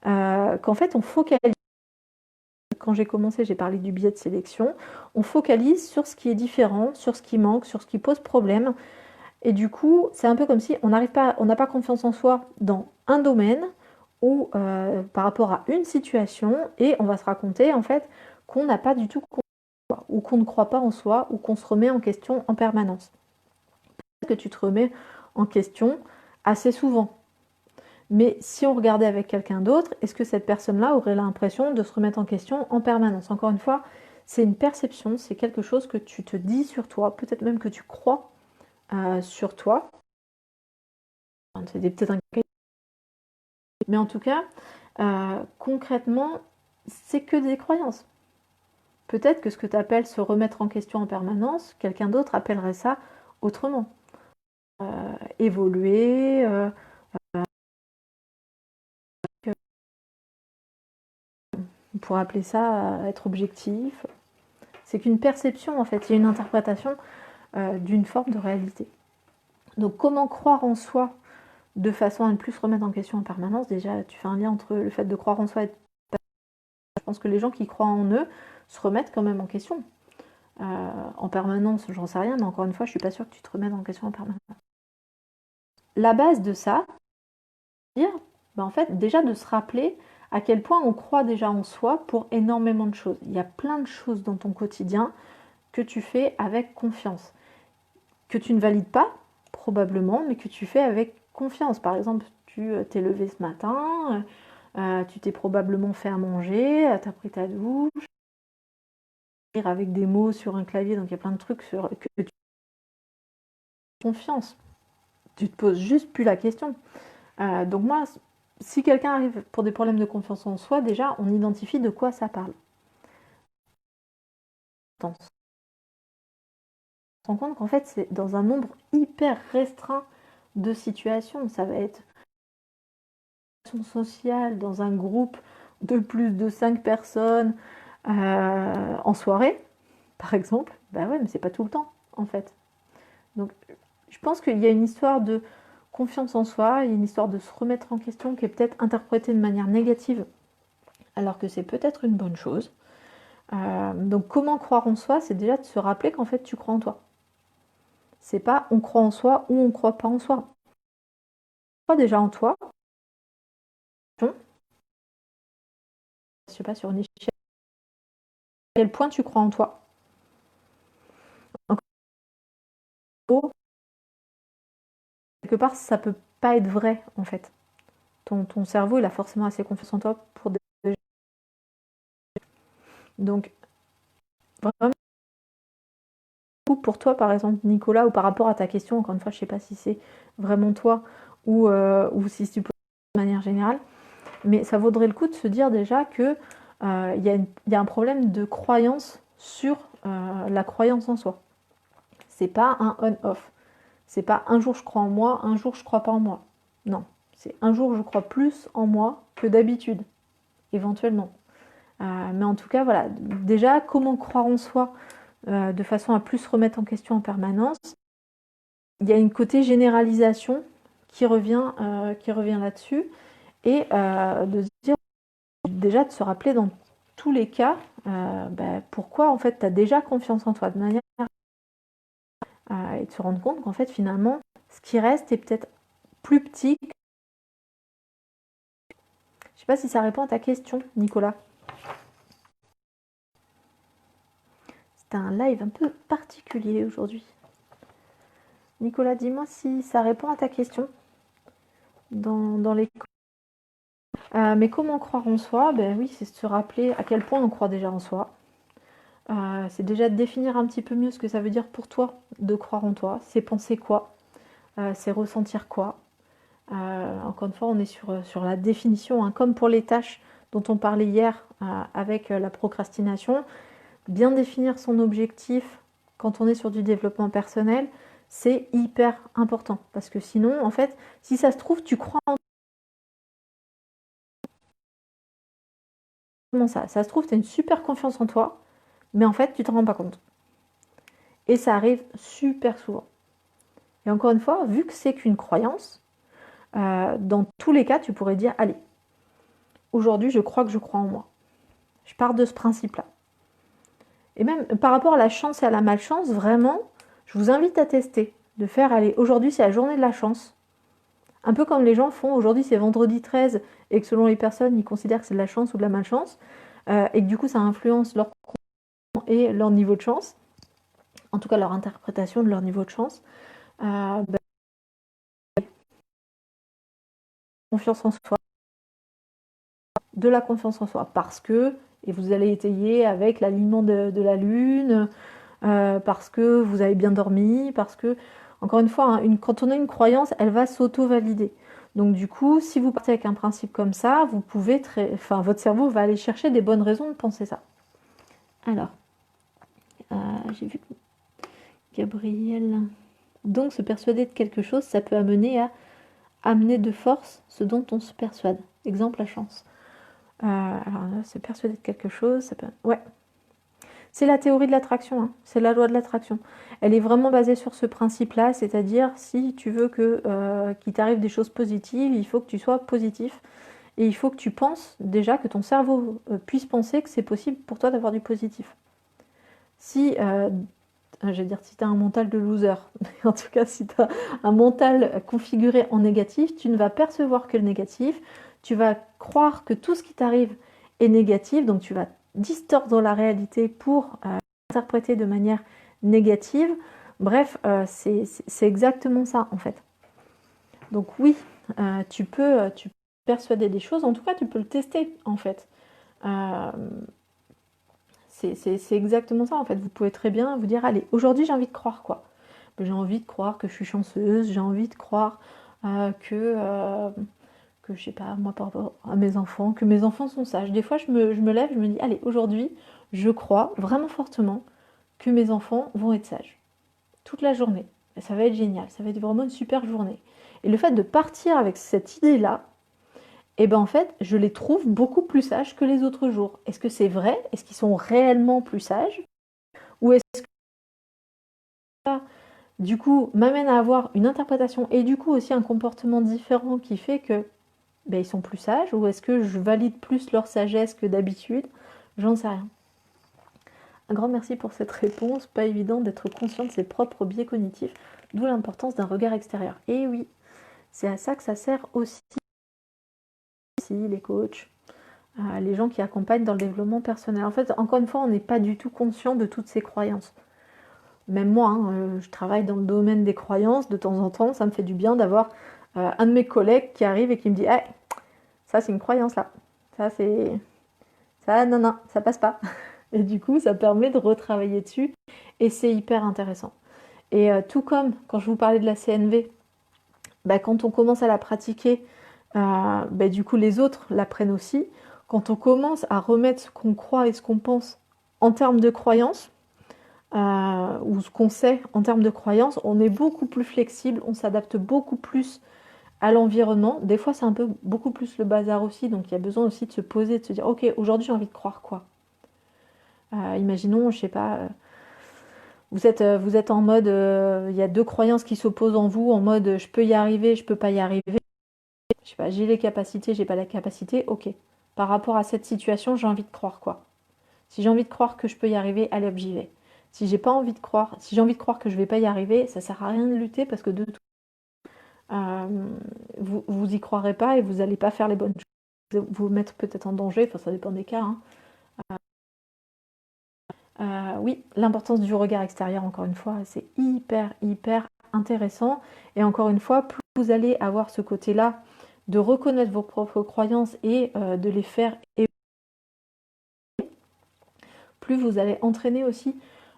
[SPEAKER 1] qu'en fait, on focalise. Quand j'ai commencé, j'ai parlé du biais de sélection. On focalise sur ce qui est différent, sur ce qui manque, sur ce qui pose problème. Et du coup, c'est un peu comme si on n'a pas confiance en soi dans un domaine ou par rapport à une situation, et on va se raconter en fait qu'on n'a pas du tout confiance en soi, ou qu'on ne croit pas en soi, ou qu'on se remet en question en permanence. Peut-être que tu te remets en question assez souvent. Mais si on regardait avec quelqu'un d'autre, est-ce que cette personne-là aurait l'impression de se remettre en question en permanence? Encore une fois, c'est une perception, c'est quelque chose que tu te dis sur toi, peut-être même que tu crois sur toi. C'est peut-être un cas. Mais en tout cas, concrètement, c'est que des croyances. Peut-être que ce que tu appelles se remettre en question en permanence, quelqu'un d'autre appellerait ça autrement. Évoluer, on pourrait appeler ça être objectif. C'est qu'une perception, en fait, il y a une interprétation d'une forme de réalité. Donc comment croire en soi de façon à ne plus se remettre en question en permanence? Déjà, tu fais un lien entre le fait de croire en soi et je pense que les gens qui croient en eux se remettent quand même en question. En permanence, j'en sais rien, mais encore une fois, je suis pas sûre que tu te remettes en question en permanence. La base de ça, c'est dire, en fait, déjà de se rappeler à quel point on croit déjà en soi pour énormément de choses. Il y a plein de choses dans ton quotidien que tu fais avec confiance, que tu ne valides pas, probablement, mais que tu fais avec confiance. Par exemple, tu t'es levé ce matin, tu t'es probablement fait à manger, tu as pris ta douche, avec des mots sur un clavier, donc il y a plein de trucs que tu as confiance. Tu te poses juste plus la question. Donc moi, si quelqu'un arrive pour des problèmes de confiance en soi, déjà, on identifie de quoi ça parle. On se rend compte qu'en fait, c'est dans un nombre hyper restreint de situations. Ça va être sociale dans un groupe de plus de 5 personnes en soirée, par exemple. Bah ouais, mais c'est pas tout le temps, en fait. Donc, je pense qu'il y a une histoire de confiance en soi, il y a une histoire de se remettre en question qui est peut-être interprétée de manière négative, alors que c'est peut-être une bonne chose. Donc comment croire en soi, c'est déjà de se rappeler qu'en fait tu crois en toi. C'est pas on croit en soi ou on croit pas en soi. Tu crois déjà en toi. Je sais pas, sur une échelle, à quel point tu crois en toi. Encore, quelque part, ça peut pas être vrai en fait. Ton cerveau, il a forcément assez confiance en toi pour des. Donc, vraiment, pour toi, par exemple, Nicolas, ou par rapport à ta question, encore une fois, je sais pas si c'est vraiment toi ou si tu peux de manière générale, mais ça vaudrait le coup de se dire déjà que y a un problème de croyance sur la croyance en soi. C'est pas un on-off. C'est pas un jour je crois en moi, un jour je crois pas en moi. Non, c'est un jour je crois plus en moi que d'habitude, éventuellement. Mais en tout cas, voilà, déjà, comment croire en soi de façon à plus se remettre en question en permanence. Il y a une côté généralisation qui revient là-dessus, et de se dire, déjà de se rappeler dans tous les cas pourquoi en fait tu as déjà confiance en toi de manière et de se rendre compte qu'en fait finalement ce qui reste est peut-être plus petit. Je sais pas si ça répond à ta question, Nicolas. C'est un live un peu particulier aujourd'hui. Nicolas, dis-moi si ça répond à ta question dans les... mais comment croire en soi? Ben oui, c'est se rappeler à quel point on croit déjà en soi. C'est déjà de définir un petit peu mieux ce que ça veut dire pour toi de croire en toi. C'est penser quoi? C'est ressentir quoi? Encore une fois, on est sur la définition, hein, comme pour les tâches dont on parlait hier avec la procrastination. Bien définir son objectif quand on est sur du développement personnel, c'est hyper important. Parce que sinon, en fait, si ça se trouve, tu crois en... Comment ça? Ça se trouve, tu as une super confiance en toi, mais en fait, tu t'en rends pas compte. Et ça arrive super souvent. Et encore une fois, vu que c'est qu'une croyance, dans tous les cas, tu pourrais dire, allez, aujourd'hui, je crois que je crois en moi. Je pars de ce principe-là. Et même par rapport à la chance et à la malchance, vraiment, je vous invite à tester. De faire, allez, aujourd'hui, c'est la journée de la chance. Un peu comme les gens font, aujourd'hui, c'est vendredi 13, et que selon les personnes, ils considèrent que c'est de la chance ou de la malchance, et que du coup, ça influence leur et leur niveau de chance, en tout cas leur interprétation de leur niveau de chance. Confiance en soi, de la confiance en soi, parce que, et vous allez étayer avec l'alignement de la lune, parce que vous avez bien dormi, parce que, encore une fois, hein, quand on a une croyance, elle va s'auto-valider. Donc du coup, si vous partez avec un principe comme ça, vous pouvez votre cerveau va aller chercher des bonnes raisons de penser ça. Alors, j'ai vu que Gabriel... Donc, se persuader de quelque chose, ça peut amener de force ce dont on se persuade. Exemple, la chance. Alors, se persuader de quelque chose, ça peut... Ouais. C'est la théorie de l'attraction, hein. C'est la loi de l'attraction. Elle est vraiment basée sur ce principe-là, c'est-à-dire si tu veux qu'il t'arrive des choses positives, il faut que tu sois positif. Et il faut que tu penses déjà, que ton cerveau puisse penser que c'est possible pour toi d'avoir du positif. Si, je vais dire si tu as un mental de loser, mais en tout cas si tu as un mental configuré en négatif, tu ne vas percevoir que le négatif, tu vas croire que tout ce qui t'arrive est négatif, donc tu vas distordre la réalité pour interpréter de manière négative. Bref, c'est exactement ça en fait. Donc oui, tu peux persuader des choses, en tout cas tu peux le tester en fait. C'est exactement ça en fait. Vous pouvez très bien vous dire, allez, aujourd'hui j'ai envie de croire quoi? J'ai envie de croire que je suis chanceuse, j'ai envie de croire que je sais pas, moi par rapport à mes enfants, que mes enfants sont sages. Des fois je me lève, je me dis, allez, aujourd'hui je crois vraiment fortement que mes enfants vont être sages. Toute la journée. Et ça va être génial, ça va être vraiment une super journée. Et le fait de partir avec cette idée-là, et ben en fait, je les trouve beaucoup plus sages que les autres jours. Est-ce que c'est vrai? Est-ce qu'ils sont réellement plus sages? Ou est-ce que ça, du coup, m'amène à avoir une interprétation et du coup aussi un comportement différent qui fait que ben, ils sont plus sages? Ou est-ce que je valide plus leur sagesse que d'habitude? J'en sais rien. Un grand merci pour cette réponse. Pas évident d'être conscient de ses propres biais cognitifs, d'où l'importance d'un regard extérieur. Et oui, c'est à ça que ça sert aussi les coachs, les gens qui accompagnent dans le développement personnel. En fait, encore une fois, on n'est pas du tout conscient de toutes ces croyances. Même moi, hein, je travaille dans le domaine des croyances, de temps en temps, ça me fait du bien d'avoir un de mes collègues qui arrive et qui me dit hey, ça c'est une croyance là, ça c'est... ça non, ça passe pas. Et du coup, ça permet de retravailler dessus et c'est hyper intéressant. Et tout comme quand je vous parlais de la CNV, bah, quand on commence à la pratiquer, bah, du coup les autres l'apprennent aussi. Quand on commence à remettre ce qu'on croit et ce qu'on pense en termes de croyances, ou ce qu'on sait en termes de croyances, on est beaucoup plus flexible, on s'adapte beaucoup plus à l'environnement. Des fois, c'est un peu beaucoup plus le bazar aussi, donc il y a besoin aussi de se poser, de se dire, ok, aujourd'hui j'ai envie de croire quoi? Imaginons, je sais pas, vous êtes en mode, il y a deux croyances qui s'opposent en vous, en mode je peux y arriver, je peux pas y arriver. Je sais pas, j'ai les capacités, j'ai pas la capacité, ok. Par rapport à cette situation, j'ai envie de croire quoi? Si j'ai envie de croire que je peux y arriver, allez hop, j'y vais. Si j'ai pas envie de croire, si j'ai envie de croire que je vais pas y arriver, ça sert à rien de lutter parce que de tout. vous y croirez pas et vous n'allez pas faire les bonnes choses, vous mettre peut-être en danger, enfin ça dépend des cas, hein. Oui, l'importance du regard extérieur, encore une fois, c'est hyper, hyper intéressant. Et encore une fois, plus vous allez avoir ce côté-là de reconnaître vos propres croyances et de les faire évoluer, plus vous allez entraîner aussi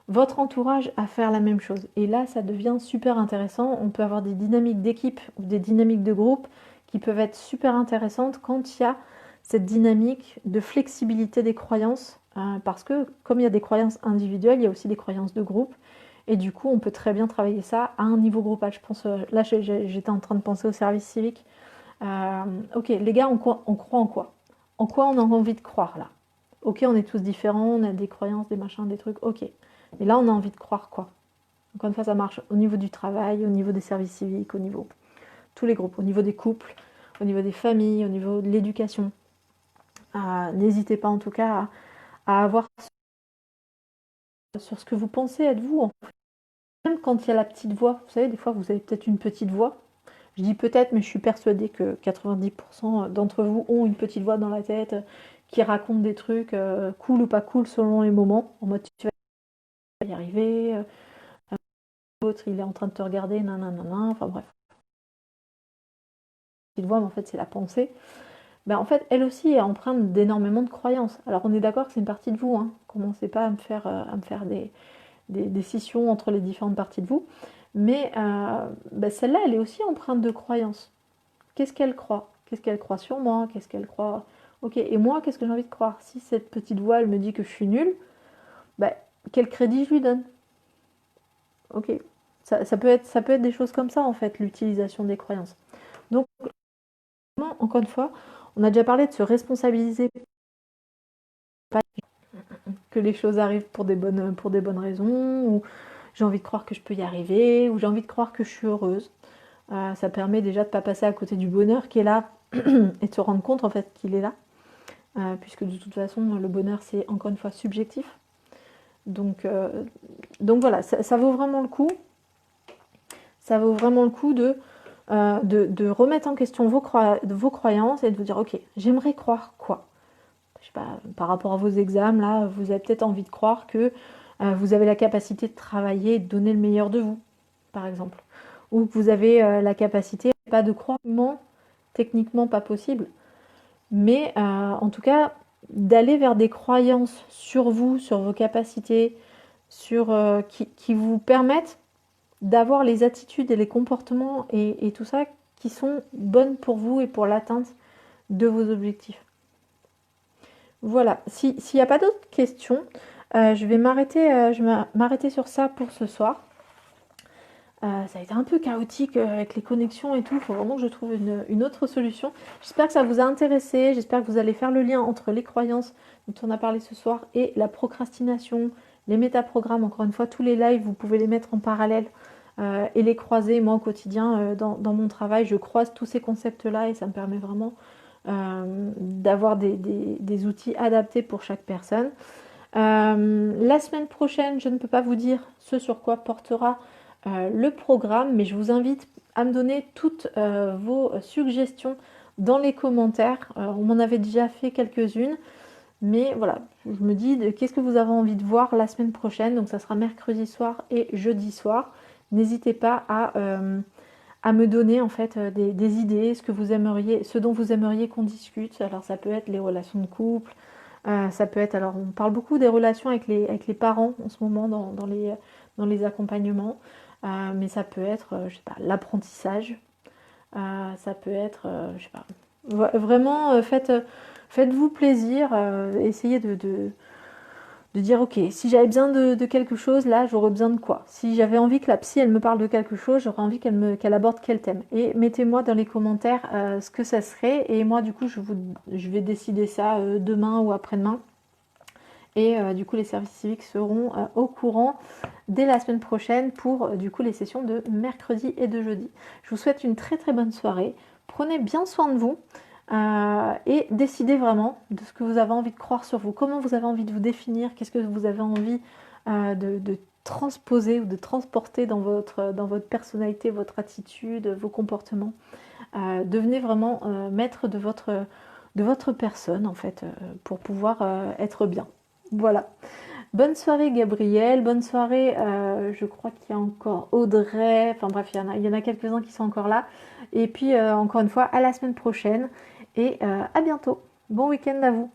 [SPEAKER 1] votre entourage à faire la même chose. Et là, ça devient super intéressant. On peut avoir des dynamiques d'équipe ou des dynamiques de groupe qui peuvent être super intéressantes quand il y a cette dynamique de flexibilité des croyances. Parce que comme il y a des croyances individuelles, il y a aussi des croyances de groupe. Et du coup, on peut très bien travailler ça à un niveau groupal. Je pense, là, j'étais en train de penser au service civique. Ok, les gars, on croit en quoi? En quoi on a envie de croire là? Ok, on est tous différents, on a des croyances, des machins, des trucs, ok. Mais là, on a envie de croire quoi? Encore une fois, ça marche au niveau du travail, au niveau des services civiques, au niveau tous les groupes, au niveau des couples, au niveau des familles, au niveau de l'éducation. N'hésitez pas en tout cas à avoir sur ce que vous pensez être vous. En fait. Même quand il y a la petite voix, vous savez, des fois vous avez peut-être une petite voix. Je dis peut-être, mais je suis persuadée que 90% d'entre vous ont une petite voix dans la tête qui raconte des trucs cool ou pas cool selon les moments. En mode tu vas y arriver, l'autre il est en train de te regarder, nanana, enfin bref. Petite voix, mais en fait c'est la pensée. Ben, en fait, elle aussi est empreinte d'énormément de croyances. Alors on est d'accord que c'est une partie de vous, hein. Commencez pas à me faire des scissions entre les différentes parties de vous. Mais ben, celle-là, elle est aussi empreinte de croyances. Qu'est-ce qu'elle croit? Qu'est-ce qu'elle croit sur moi? Qu'est-ce qu'elle croit? Ok, et moi, qu'est-ce que j'ai envie de croire? Si cette petite voix, elle me dit que je suis nulle, ben, quel crédit je lui donne? Ok, ça peut être des choses comme ça, en fait, l'utilisation des croyances. Donc, encore une fois, on a déjà parlé de se responsabiliser, que les choses arrivent pour des bonnes raisons, ou j'ai envie de croire que je peux y arriver, ou j'ai envie de croire que je suis heureuse. Ça permet déjà de ne pas passer à côté du bonheur qui est là et de se rendre compte en fait qu'il est là. Puisque de toute façon, le bonheur, c'est encore une fois subjectif. Donc voilà, ça vaut vraiment le coup. Ça vaut vraiment le coup de remettre en question vos croyances et de vous dire, ok, j'aimerais croire quoi? Je sais pas, par rapport à vos examens, là, vous avez peut-être envie de croire que vous avez la capacité de travailler et de donner le meilleur de vous, par exemple. Ou que vous avez la capacité, pas de croire, techniquement pas possible, mais en tout cas, d'aller vers des croyances sur vous, sur vos capacités, qui vous permettent d'avoir les attitudes et les comportements et tout ça qui sont bonnes pour vous et pour l'atteinte de vos objectifs. Voilà, s'il n'y a pas d'autres questions, je vais m'arrêter sur ça pour ce soir. Ça a été un peu chaotique avec les connexions et tout. Il faut vraiment que je trouve une autre solution. J'espère que ça vous a intéressé. J'espère que vous allez faire le lien entre les croyances dont on a parlé ce soir et la procrastination, les métaprogrammes. Encore une fois, tous les lives, vous pouvez les mettre en parallèle et les croiser. Moi, au quotidien, dans mon travail, je croise tous ces concepts-là et ça me permet vraiment d'avoir des outils adaptés pour chaque personne. La semaine prochaine, je ne peux pas vous dire ce sur quoi portera le programme, mais je vous invite à me donner toutes vos suggestions dans les commentaires. On m'en avait déjà fait quelques-unes, mais voilà, je me dis qu'est-ce que vous avez envie de voir la semaine prochaine. Donc ça sera mercredi soir et jeudi soir. N'hésitez pas à me donner en fait des idées, ce dont vous aimeriez qu'on discute. Alors ça peut être les relations de couple, ça peut être, alors on parle beaucoup des relations avec les parents en ce moment dans les accompagnements, mais ça peut être, je sais pas, l'apprentissage, ça peut être, je sais pas, vraiment faites-vous plaisir, essayez de dire ok, si j'avais besoin de quelque chose, là j'aurais besoin de quoi? Si j'avais envie que la psy elle me parle de quelque chose, j'aurais envie qu'elle aborde quel thème. Et mettez-moi dans les commentaires ce que ça serait. Et moi du coup je vais décider ça demain ou après-demain. Et du coup les services civiques seront au courant dès la semaine prochaine pour du coup les sessions de mercredi et de jeudi. Je vous souhaite une très très bonne soirée. Prenez bien soin de vous. Et décidez vraiment de ce que vous avez envie de croire sur vous, comment vous avez envie de vous définir, qu'est-ce que vous avez envie de transposer ou de transporter dans votre personnalité, votre attitude, vos comportements. Devenez vraiment maître de votre personne en fait pour pouvoir être bien. Voilà. Bonne soirée Gabriel, bonne soirée, je crois qu'il y a encore Audrey, enfin bref, il y en a quelques-uns qui sont encore là. Et puis encore une fois, à la semaine prochaine et à bientôt. Bon week-end à vous.